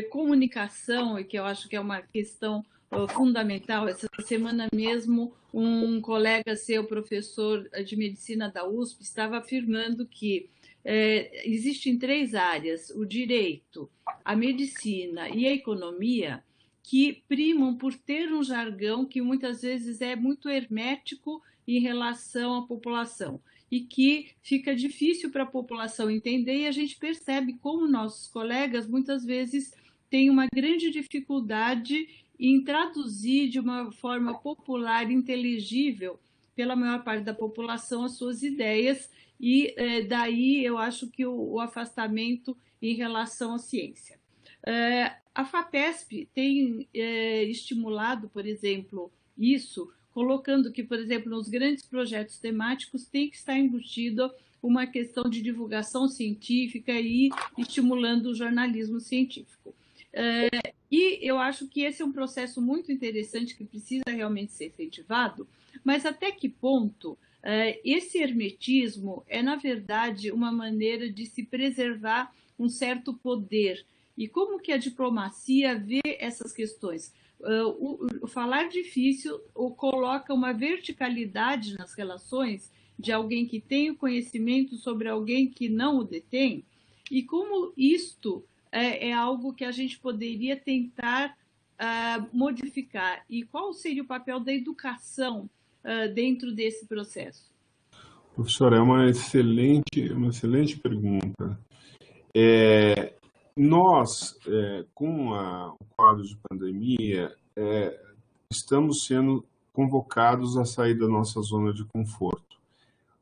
comunicação, e que eu acho que é uma questão fundamental. Essa semana mesmo, um colega seu, professor de medicina da USP, estava afirmando que existem 3 áreas, o direito, a medicina e a economia, que primam por ter um jargão que muitas vezes é muito hermético em relação à população e que fica difícil para a população entender, e a gente percebe como nossos colegas muitas vezes têm uma grande dificuldade em traduzir de uma forma popular, inteligível pela maior parte da população as suas ideias, e daí eu acho que o afastamento em relação à ciência. A FAPESP tem estimulado, por exemplo, isso, colocando que, por exemplo, nos grandes projetos temáticos tem que estar embutido uma questão de divulgação científica e estimulando o jornalismo científico. E eu acho que esse é um processo muito interessante que precisa realmente ser efetivado, mas até que ponto esse hermetismo é, na verdade, uma maneira de se preservar um certo poder? E como que a diplomacia vê essas questões? O falar difícil coloca uma verticalidade nas relações de alguém que tem o conhecimento sobre alguém que não o detém, e como isto é algo que a gente poderia tentar modificar, e qual seria o papel da educação dentro desse processo? Professora, é uma excelente pergunta. Nós, com o quadro de pandemia, estamos sendo convocados a sair da nossa zona de conforto.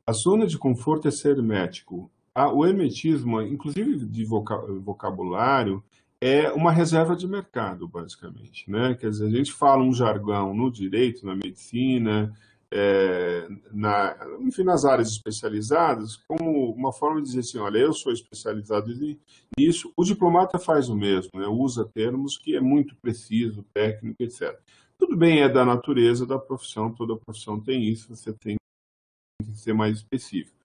A zona de conforto é ser hermético. O hermetismo, inclusive de vocabulário, é uma reserva de mercado, basicamente, né? Quer dizer, a gente fala um jargão no direito, na medicina, enfim, nas áreas especializadas, como uma forma de dizer assim, olha, eu sou especializado nisso. O diplomata faz o mesmo, né? Usa termos que é muito preciso, técnico, etc. Tudo bem, é da natureza da profissão, toda profissão tem isso, você tem que ser mais específico.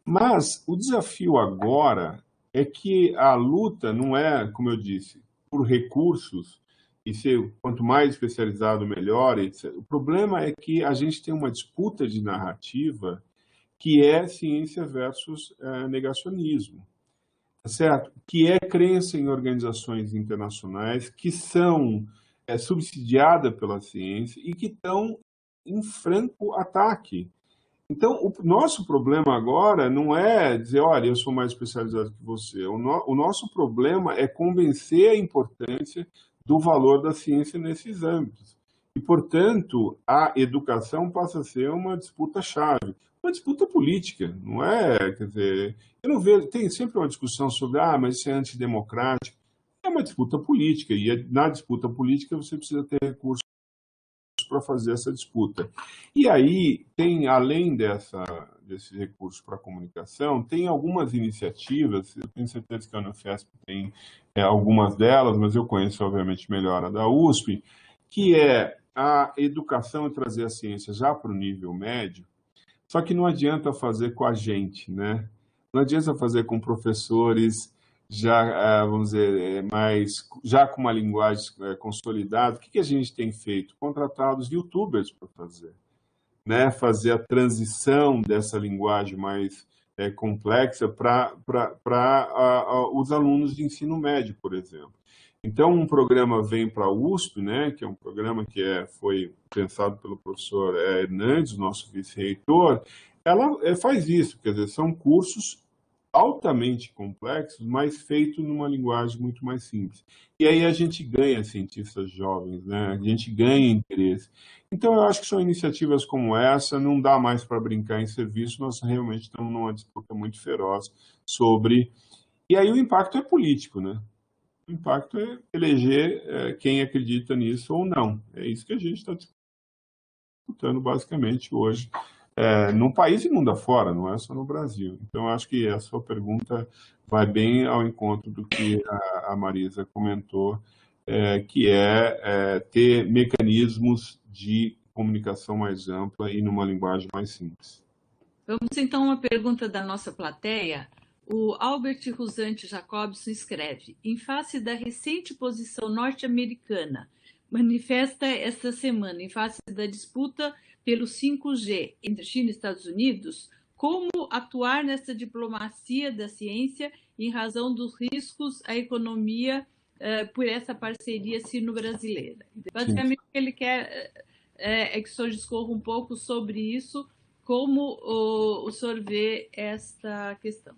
Mas o desafio agora é que a luta não é, como eu disse, por recursos, e ser quanto mais especializado, melhor, etc. O problema é que a gente tem uma disputa de narrativa que é ciência versus negacionismo, tá certo? Que é crença em organizações internacionais que são subsidiadas pela ciência e que estão em franco ataque. Então, o nosso problema agora não é dizer, olha, eu sou mais especializado que você. O nosso problema é convencer a importância do valor da ciência nesses âmbitos. E, portanto, a educação passa a ser uma disputa-chave, uma disputa política, não é? Quer dizer, eu não vejo, tem sempre uma discussão sobre, mas isso é antidemocrático. É uma disputa política, e na disputa política você precisa ter recursos para fazer essa disputa. E aí, tem, além desses recursos para comunicação, tem algumas iniciativas, eu tenho certeza que a Unifesp tem algumas delas, mas eu conheço, obviamente, melhor a da USP, que é a educação e trazer a ciência já para o nível médio, só que não adianta fazer com a gente, né? Não adianta fazer com professores já, vamos dizer, já com uma linguagem consolidada. O que a gente tem feito? Contratados youtubers para fazer, né? Fazer a transição dessa linguagem mais complexa para os alunos de ensino médio, por exemplo. Então, um programa vem para a USP, né, que é um programa que foi pensado pelo professor Hernandes, nosso vice-reitor. Ela faz isso, quer dizer, são cursos altamente complexos, mas feitos numa linguagem muito mais simples. E aí a gente ganha cientistas jovens, né? A gente ganha interesse. Então, eu acho que são iniciativas como essa, não dá mais para brincar em serviço, nós realmente estamos numa disputa muito feroz sobre... E aí o impacto é político, né? O impacto é eleger quem acredita nisso ou não. É isso que a gente está disputando basicamente hoje, no país e mundo afora, não é só no Brasil. Então, acho que a sua pergunta vai bem ao encontro do que a Marisa comentou, que é ter mecanismos de comunicação mais ampla e numa linguagem mais simples. Vamos então a uma pergunta da nossa plateia. O Albert Rusante Jacobson escreve: em face da recente posição norte-americana, manifesta esta semana, em face da disputa pelo 5G entre China e Estados Unidos, como atuar nessa diplomacia da ciência em razão dos riscos à economia por essa parceria sino-brasileira. Basicamente, o que ele quer é que o senhor discorra um pouco sobre isso, como o senhor vê esta questão.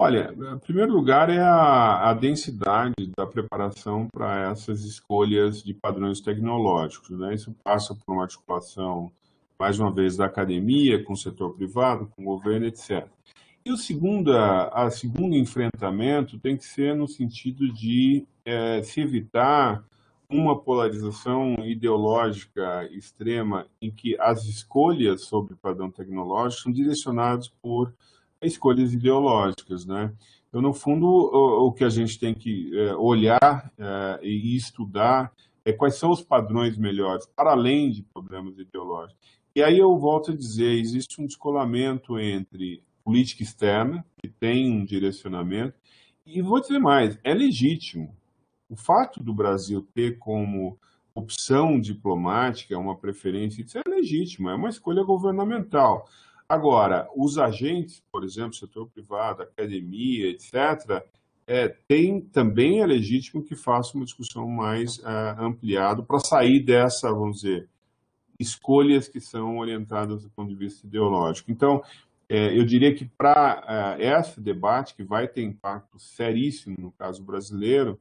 Olha, em primeiro lugar é a densidade da preparação para essas escolhas de padrões tecnológicos, né? Isso passa por uma articulação, mais uma vez, da academia com o setor privado, com o governo, etc. E o segundo enfrentamento tem que ser no sentido de se evitar uma polarização ideológica extrema em que as escolhas sobre padrão tecnológico são direcionadas por escolhas ideológicas, né? Então, no fundo, o que a gente tem que olhar e estudar é quais são os padrões melhores, para além de problemas ideológicos. E aí eu volto a dizer, existe um descolamento entre política externa, que tem um direcionamento, e vou dizer mais, é legítimo. O fato do Brasil ter como opção diplomática uma preferência, isso é legítimo, é uma escolha governamental. Agora, os agentes, por exemplo, setor privado, academia, etc., também é legítimo que faça uma discussão mais ampliada para sair dessa, vamos dizer, escolhas que são orientadas do ponto de vista ideológico. Então, eu diria que para esse debate, que vai ter impacto seríssimo no caso brasileiro,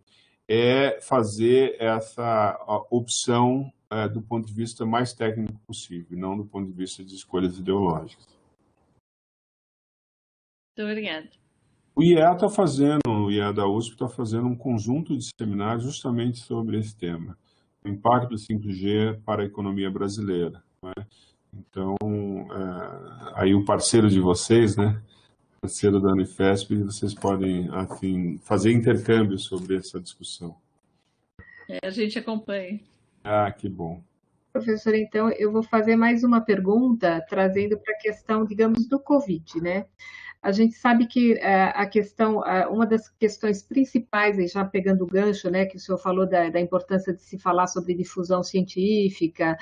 é fazer essa opção do ponto de vista mais técnico possível, não do ponto de vista de escolhas ideológicas. Muito obrigada. O IEA da USP está fazendo um conjunto de seminários justamente sobre esse tema, o impacto do 5G para a economia brasileira, né? Então, aí o parceiro de vocês, né, parceiro da Unifesp, vocês podem, assim, fazer intercâmbio sobre essa discussão. A gente acompanha. Ah, que bom. Professor, então, eu vou fazer mais uma pergunta, trazendo para a questão, digamos, do Covid, né? A gente sabe que uma das questões principais, e já pegando o gancho, né, que o senhor falou da importância de se falar sobre difusão científica,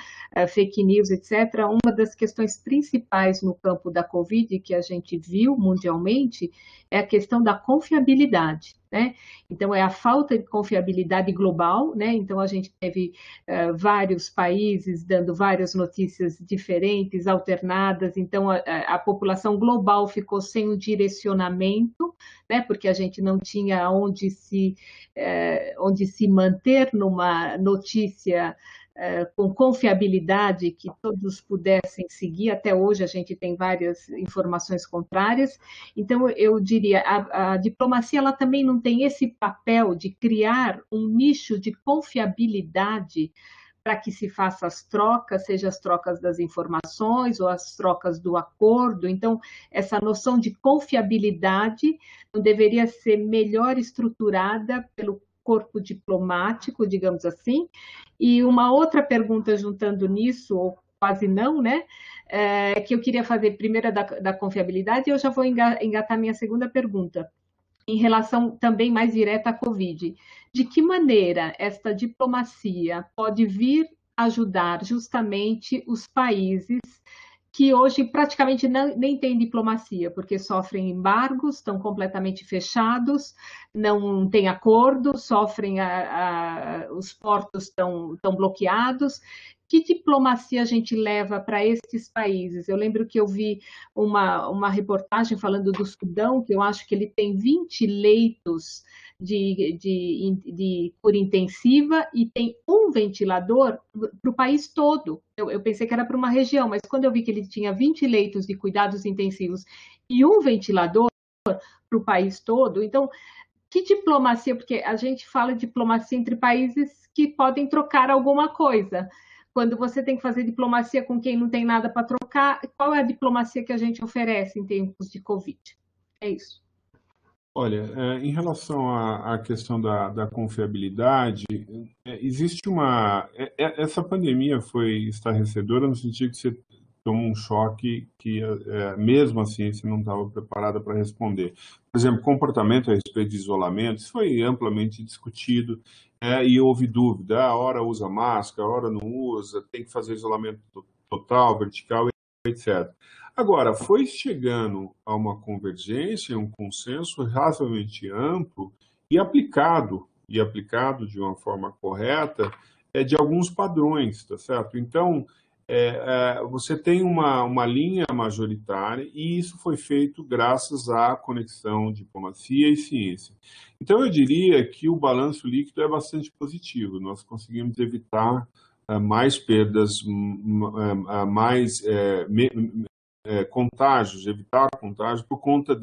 fake news, etc., uma das questões principais no campo da Covid, que a gente viu mundialmente, é a questão da confiabilidade. né? Então, é a falta de confiabilidade global, né? Então, a gente teve vários países dando várias notícias diferentes, alternadas. Então, a população global ficou sem um direcionamento, né? Porque a gente não tinha onde se manter numa notícia com confiabilidade que todos pudessem seguir. Até hoje a gente tem várias informações contrárias. Então, eu diria, a diplomacia ela também não tem esse papel de criar um nicho de confiabilidade para que se faça as trocas, seja as trocas das informações ou as trocas do acordo. Então, essa noção de confiabilidade não deveria ser melhor estruturada pelo corpo diplomático, digamos assim. E uma outra pergunta juntando nisso, ou quase não, né? Que eu queria fazer primeiro da confiabilidade, e eu já vou engatar minha segunda pergunta, em relação também mais direta à Covid. De que maneira esta diplomacia pode vir ajudar justamente os países que hoje praticamente nem têm diplomacia, porque sofrem embargos, estão completamente fechados, não têm acordo, sofrem os portos estão bloqueados. Que diplomacia a gente leva para estes países? Eu lembro que eu vi uma reportagem falando do Sudão, que eu acho que ele tem 20 leitos de cura intensiva e tem um ventilador para o país todo. Eu pensei que era para uma região, mas quando eu vi que ele tinha 20 leitos de cuidados intensivos e um ventilador para o país todo, então, que diplomacia? Porque a gente fala de diplomacia entre países que podem trocar alguma coisa. Quando você tem que fazer diplomacia com quem não tem nada para trocar, qual é a diplomacia que a gente oferece em tempos de Covid? É isso. Olha, em relação à questão da confiabilidade, existe essa pandemia foi estarrecedora no sentido que você tomou um choque que mesmo a ciência não estava preparada para responder. Por exemplo, comportamento a respeito de isolamento, isso foi amplamente discutido e houve dúvida, a hora usa máscara, a hora não usa, tem que fazer isolamento total, vertical, etc. Agora, foi chegando a uma convergência, um consenso razoavelmente amplo e aplicado de uma forma correta, de alguns padrões, tá certo? Então, você tem uma linha majoritária e isso foi feito graças à conexão diplomacia e ciência. Então, eu diria que o balanço líquido é bastante positivo. Nós conseguimos evitar mais perdas, mais contágios, evitar contágios por conta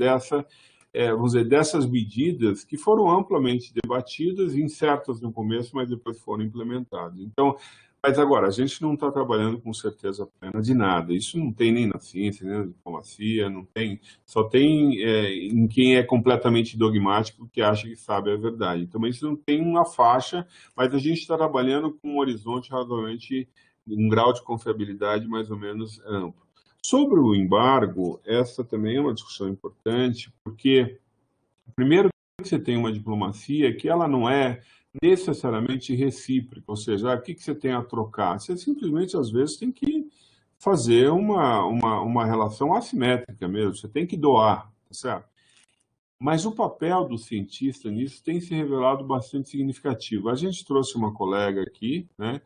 vamos dizer, dessas medidas que foram amplamente debatidas, incertas no começo, mas depois foram implementadas. Então, mas agora, a gente não está trabalhando com certeza plena de nada. Isso não tem nem na ciência, nem na diplomacia, não tem, só tem em quem é completamente dogmático que acha que sabe a verdade. Então, isso não tem uma faixa, mas a gente está trabalhando com um horizonte razoavelmente, um grau de confiabilidade mais ou menos amplo. Sobre o embargo, essa também é uma discussão importante, porque, primeiro, que você tem uma diplomacia que ela não é necessariamente recíproca, ou seja, o que você tem a trocar? Você simplesmente, às vezes, tem que fazer uma relação assimétrica mesmo, você tem que doar, tá certo? Mas o papel do cientista nisso tem se revelado bastante significativo. A gente trouxe uma colega aqui, né,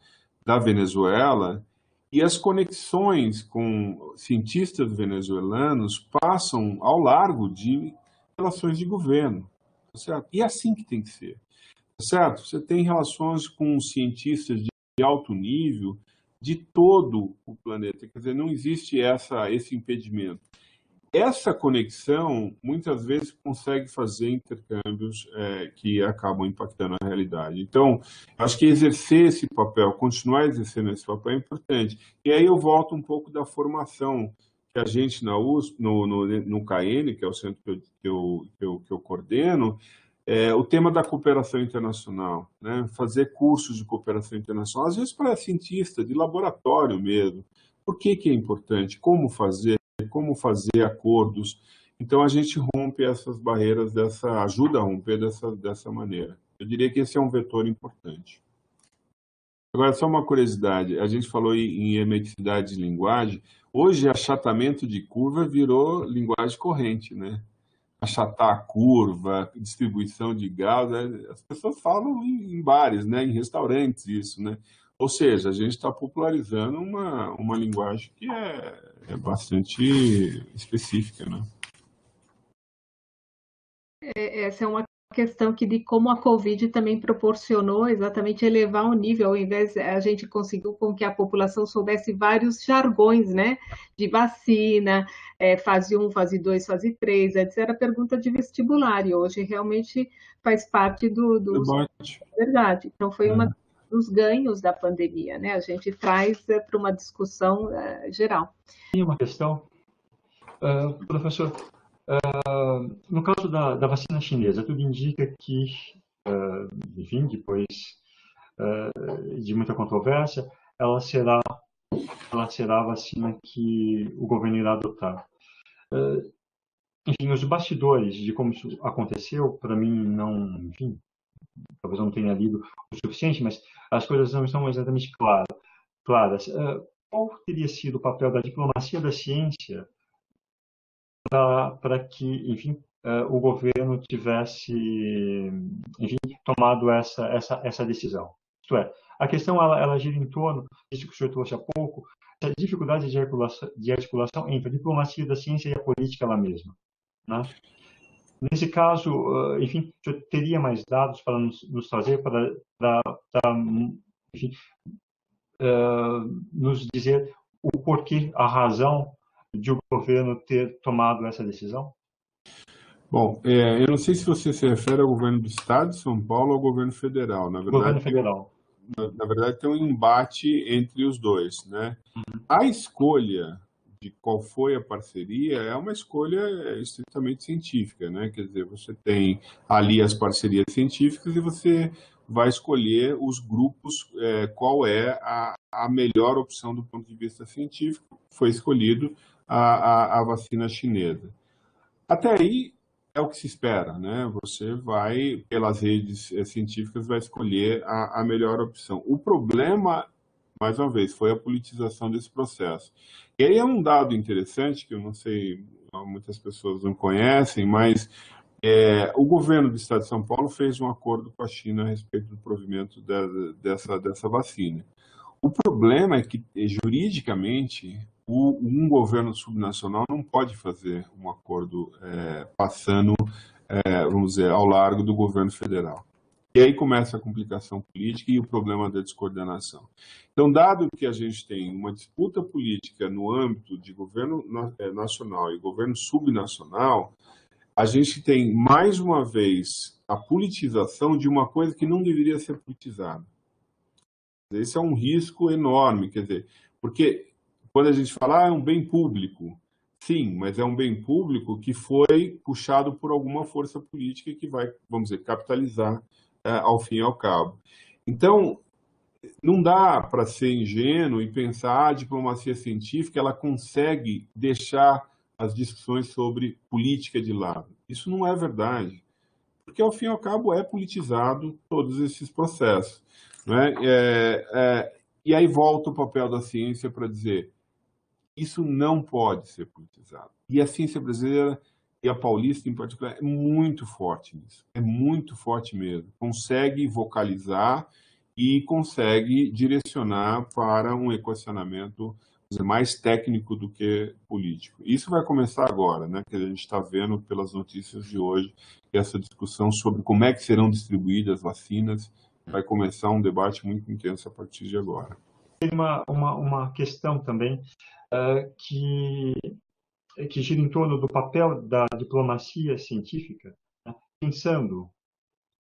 da Venezuela, e as conexões com cientistas venezuelanos passam ao largo de relações de governo, tá certo? E é assim que tem que ser, tá certo? Você tem relações com cientistas de alto nível de todo o planeta, quer dizer, não existe esse impedimento. Essa conexão, muitas vezes, consegue fazer intercâmbios que acabam impactando a realidade. Então, acho que exercer esse papel, continuar exercendo esse papel é importante. E aí eu volto um pouco da formação que a gente na USP, no KN, que é o centro que eu coordeno, o tema da cooperação internacional, né? Fazer cursos de cooperação internacional, às vezes para cientista, de laboratório mesmo. Por que é importante? Como fazer acordos. Então, a gente rompe essas barreiras, ajuda a romper dessa maneira. Eu diria que esse é um vetor importante. Agora, só uma curiosidade, a gente falou em emeticidade de linguagem, hoje achatamento de curva virou linguagem corrente, né? achatar a curva, distribuição de gás, as pessoas falam em bares, né, em restaurantes, isso, né? Ou seja, a gente está popularizando uma linguagem que é bastante específica, né? Essa é uma questão que de como a Covid também proporcionou exatamente elevar o nível, ao invés a gente conseguiu com que a população soubesse vários jargões, né, de vacina, fase 1, fase 2, fase 3, antes era pergunta de vestibular, e hoje realmente faz parte do Debate. verdade. Então foi uma dos ganhos da pandemia, né? A gente traz para uma discussão geral. Tem uma questão, professor, no caso da vacina chinesa, tudo indica que, enfim, depois de muita controvérsia, ela será a vacina que o governo irá adotar. Enfim, os bastidores de como isso aconteceu, para mim, não, enfim, talvez eu não tenha lido o suficiente, mas as coisas não estão exatamente claras. Qual teria sido o papel da diplomacia da ciência para que, enfim, o governo tivesse, enfim, tomado essa decisão? Isto é, a questão ela gira em torno disso que o senhor trouxe há pouco, essa dificuldade de articulação entre a diplomacia da ciência e a política ela mesma, né? Nesse caso, enfim, o senhor teria mais dados para nos trazer para enfim, nos dizer o porquê, a razão de o governo ter tomado essa decisão? Bom, eu não sei se você se refere ao governo do Estado de São Paulo ou ao governo federal. Na verdade, Governo federal. Na verdade, tem um embate entre os dois, né? A escolha de qual foi a parceria é uma escolha estritamente científica, né? Quer dizer, você tem ali as parcerias científicas e você vai escolher os grupos, qual é a melhor opção do ponto de vista científico. Foi escolhido a vacina chinesa. Até aí é o que se espera, né? Você vai, pelas redes científicas, vai escolher a melhor opção. O problema, mais uma vez, foi a politização desse processo. E aí é um dado interessante, que eu não sei, muitas pessoas não conhecem, mas o governo do Estado de São Paulo fez um acordo com a China a respeito do provimento dessa vacina. O problema é que, juridicamente, um governo subnacional não pode fazer um acordo passando, vamos dizer, ao largo do governo federal. E aí começa a complicação política e o problema da descoordenação. Então, dado que a gente tem uma disputa política no âmbito de governo nacional e governo subnacional, a gente tem, mais uma vez, a politização de uma coisa que não deveria ser politizada. Esse é um risco enorme, quer dizer, porque quando a gente fala, é um bem público, sim, mas é um bem público que foi puxado por alguma força política que vai, vamos dizer, capitalizar ao fim e ao cabo. Então, não dá para ser ingênuo e pensar a diplomacia científica ela consegue deixar as discussões sobre política de lado. Isso não é verdade, porque ao fim e ao cabo é politizado todos esses processos. Né? E aí volta o papel da ciência para dizer isso não pode ser politizado. E a ciência brasileira, e a paulista em particular, é muito forte nisso. É muito forte mesmo. Consegue vocalizar e consegue direcionar para um equacionamento mais técnico do que político. Isso vai começar agora, né? Que a gente está vendo pelas notícias de hoje, essa discussão sobre como é que serão distribuídas as vacinas, vai começar um debate muito intenso a partir de agora. Tem uma questão também que gira em torno do papel da diplomacia científica, né? Pensando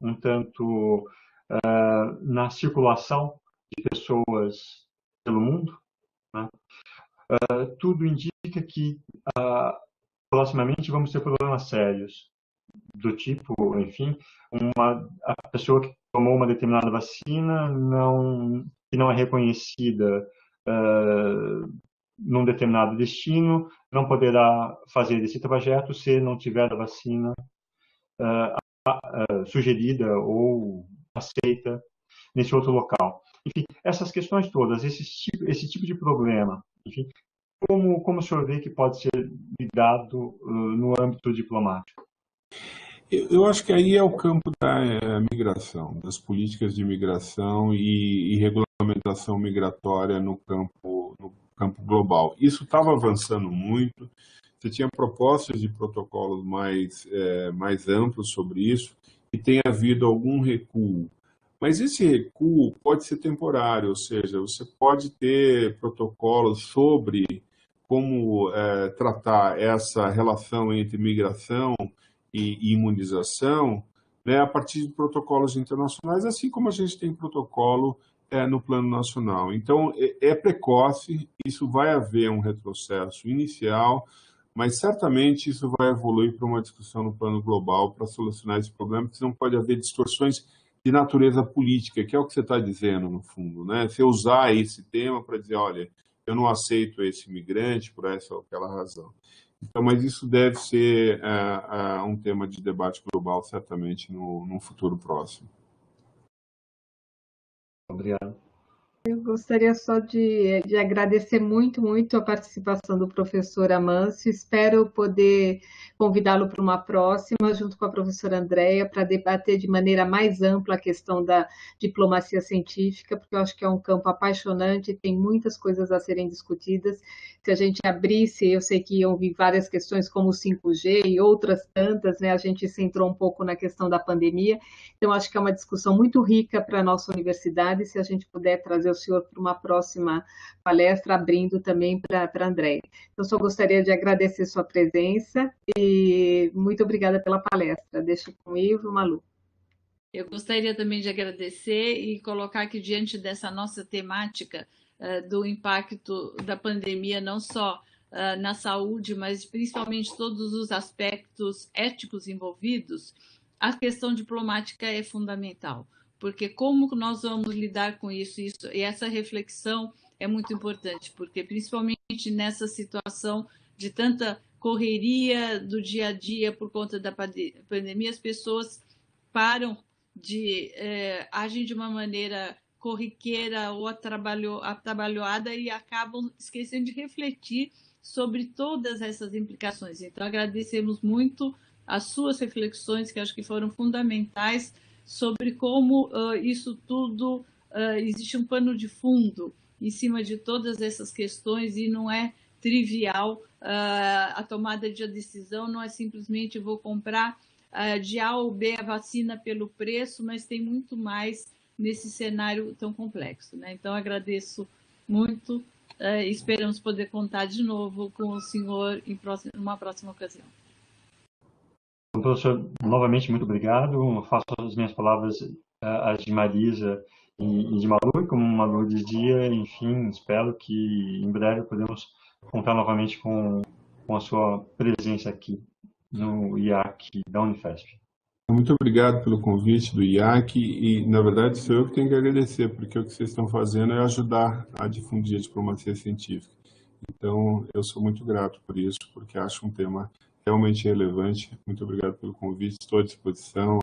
um tanto na circulação de pessoas pelo mundo, né? Tudo indica que proximamente vamos ter problemas sérios do tipo, enfim, a pessoa que tomou uma determinada vacina que não é reconhecida num determinado destino, não poderá fazer esse trajeto se não tiver a vacina sugerida ou aceita nesse outro local. Enfim, essas questões todas, esse tipo de problema, enfim, como o senhor vê que pode ser lidado no âmbito diplomático? Eu acho que aí é o campo da migração, das políticas de migração e regulamentação migratória no campo global. Isso estava avançando muito, você tinha propostas de protocolos mais amplos sobre isso, e tem havido algum recuo. Mas esse recuo pode ser temporário, ou seja, você pode ter protocolos sobre como tratar essa relação entre migração e imunização, né, a partir de protocolos internacionais, assim como a gente tem protocolo no plano nacional. Então, é precoce, isso vai haver um retrocesso inicial, mas certamente isso vai evoluir para uma discussão no plano global para solucionar esse problema, porque não pode haver distorções de natureza política, que é o que você está dizendo, no fundo, né? Você usar esse tema para dizer, olha, eu não aceito esse imigrante por essa ou aquela razão. Então, mas isso deve ser um tema de debate global, certamente, no futuro próximo. Obrigado. Eu gostaria só de agradecer muito, muito a participação do professor Amâncio. Espero poder convidá-lo para uma próxima, junto com a professora Andréia, para debater de maneira mais ampla a questão da diplomacia científica, porque eu acho que é um campo apaixonante, tem muitas coisas a serem discutidas. Se a gente abrisse, eu sei que iam vir várias questões como o 5G e outras tantas, né? A gente centrou um pouco na questão da pandemia, então acho que é uma discussão muito rica para a nossa universidade, se a gente puder trazer o senhor para uma próxima palestra, abrindo também para a Andréia. Eu só gostaria de agradecer sua presença e muito obrigada pela palestra. Deixo com o Ivo e o Malu. Eu gostaria também de agradecer e colocar que diante dessa nossa temática do impacto da pandemia, não só na saúde, mas principalmente todos os aspectos éticos envolvidos, a questão diplomática é fundamental, porque como nós vamos lidar com isso e essa reflexão é muito importante, porque principalmente nessa situação de tanta correria do dia a dia por conta da pandemia, as pessoas param agem de uma maneira corriqueira ou atabalhoada e acabam esquecendo de refletir sobre todas essas implicações. Então, agradecemos muito as suas reflexões, que acho que foram fundamentais, sobre como isso tudo, existe um pano de fundo em cima de todas essas questões e não é trivial a tomada de decisão, não é simplesmente vou comprar de A ou B a vacina pelo preço, mas tem muito mais nesse cenário tão complexo, né? Então, agradeço muito e esperamos poder contar de novo com o senhor em uma próxima ocasião. Professor, novamente, muito obrigado. Faço as minhas palavras, as de Marisa e de Malu, como Malu dizia, enfim, espero que em breve podemos contar novamente com a sua presença aqui no IAC da Unifesp. Muito obrigado pelo convite do IAC e, na verdade, sou eu que tenho que agradecer, porque o que vocês estão fazendo é ajudar a difundir a diplomacia científica. Então, eu sou muito grato por isso, porque acho um tema realmente relevante. Muito obrigado pelo convite, estou à disposição.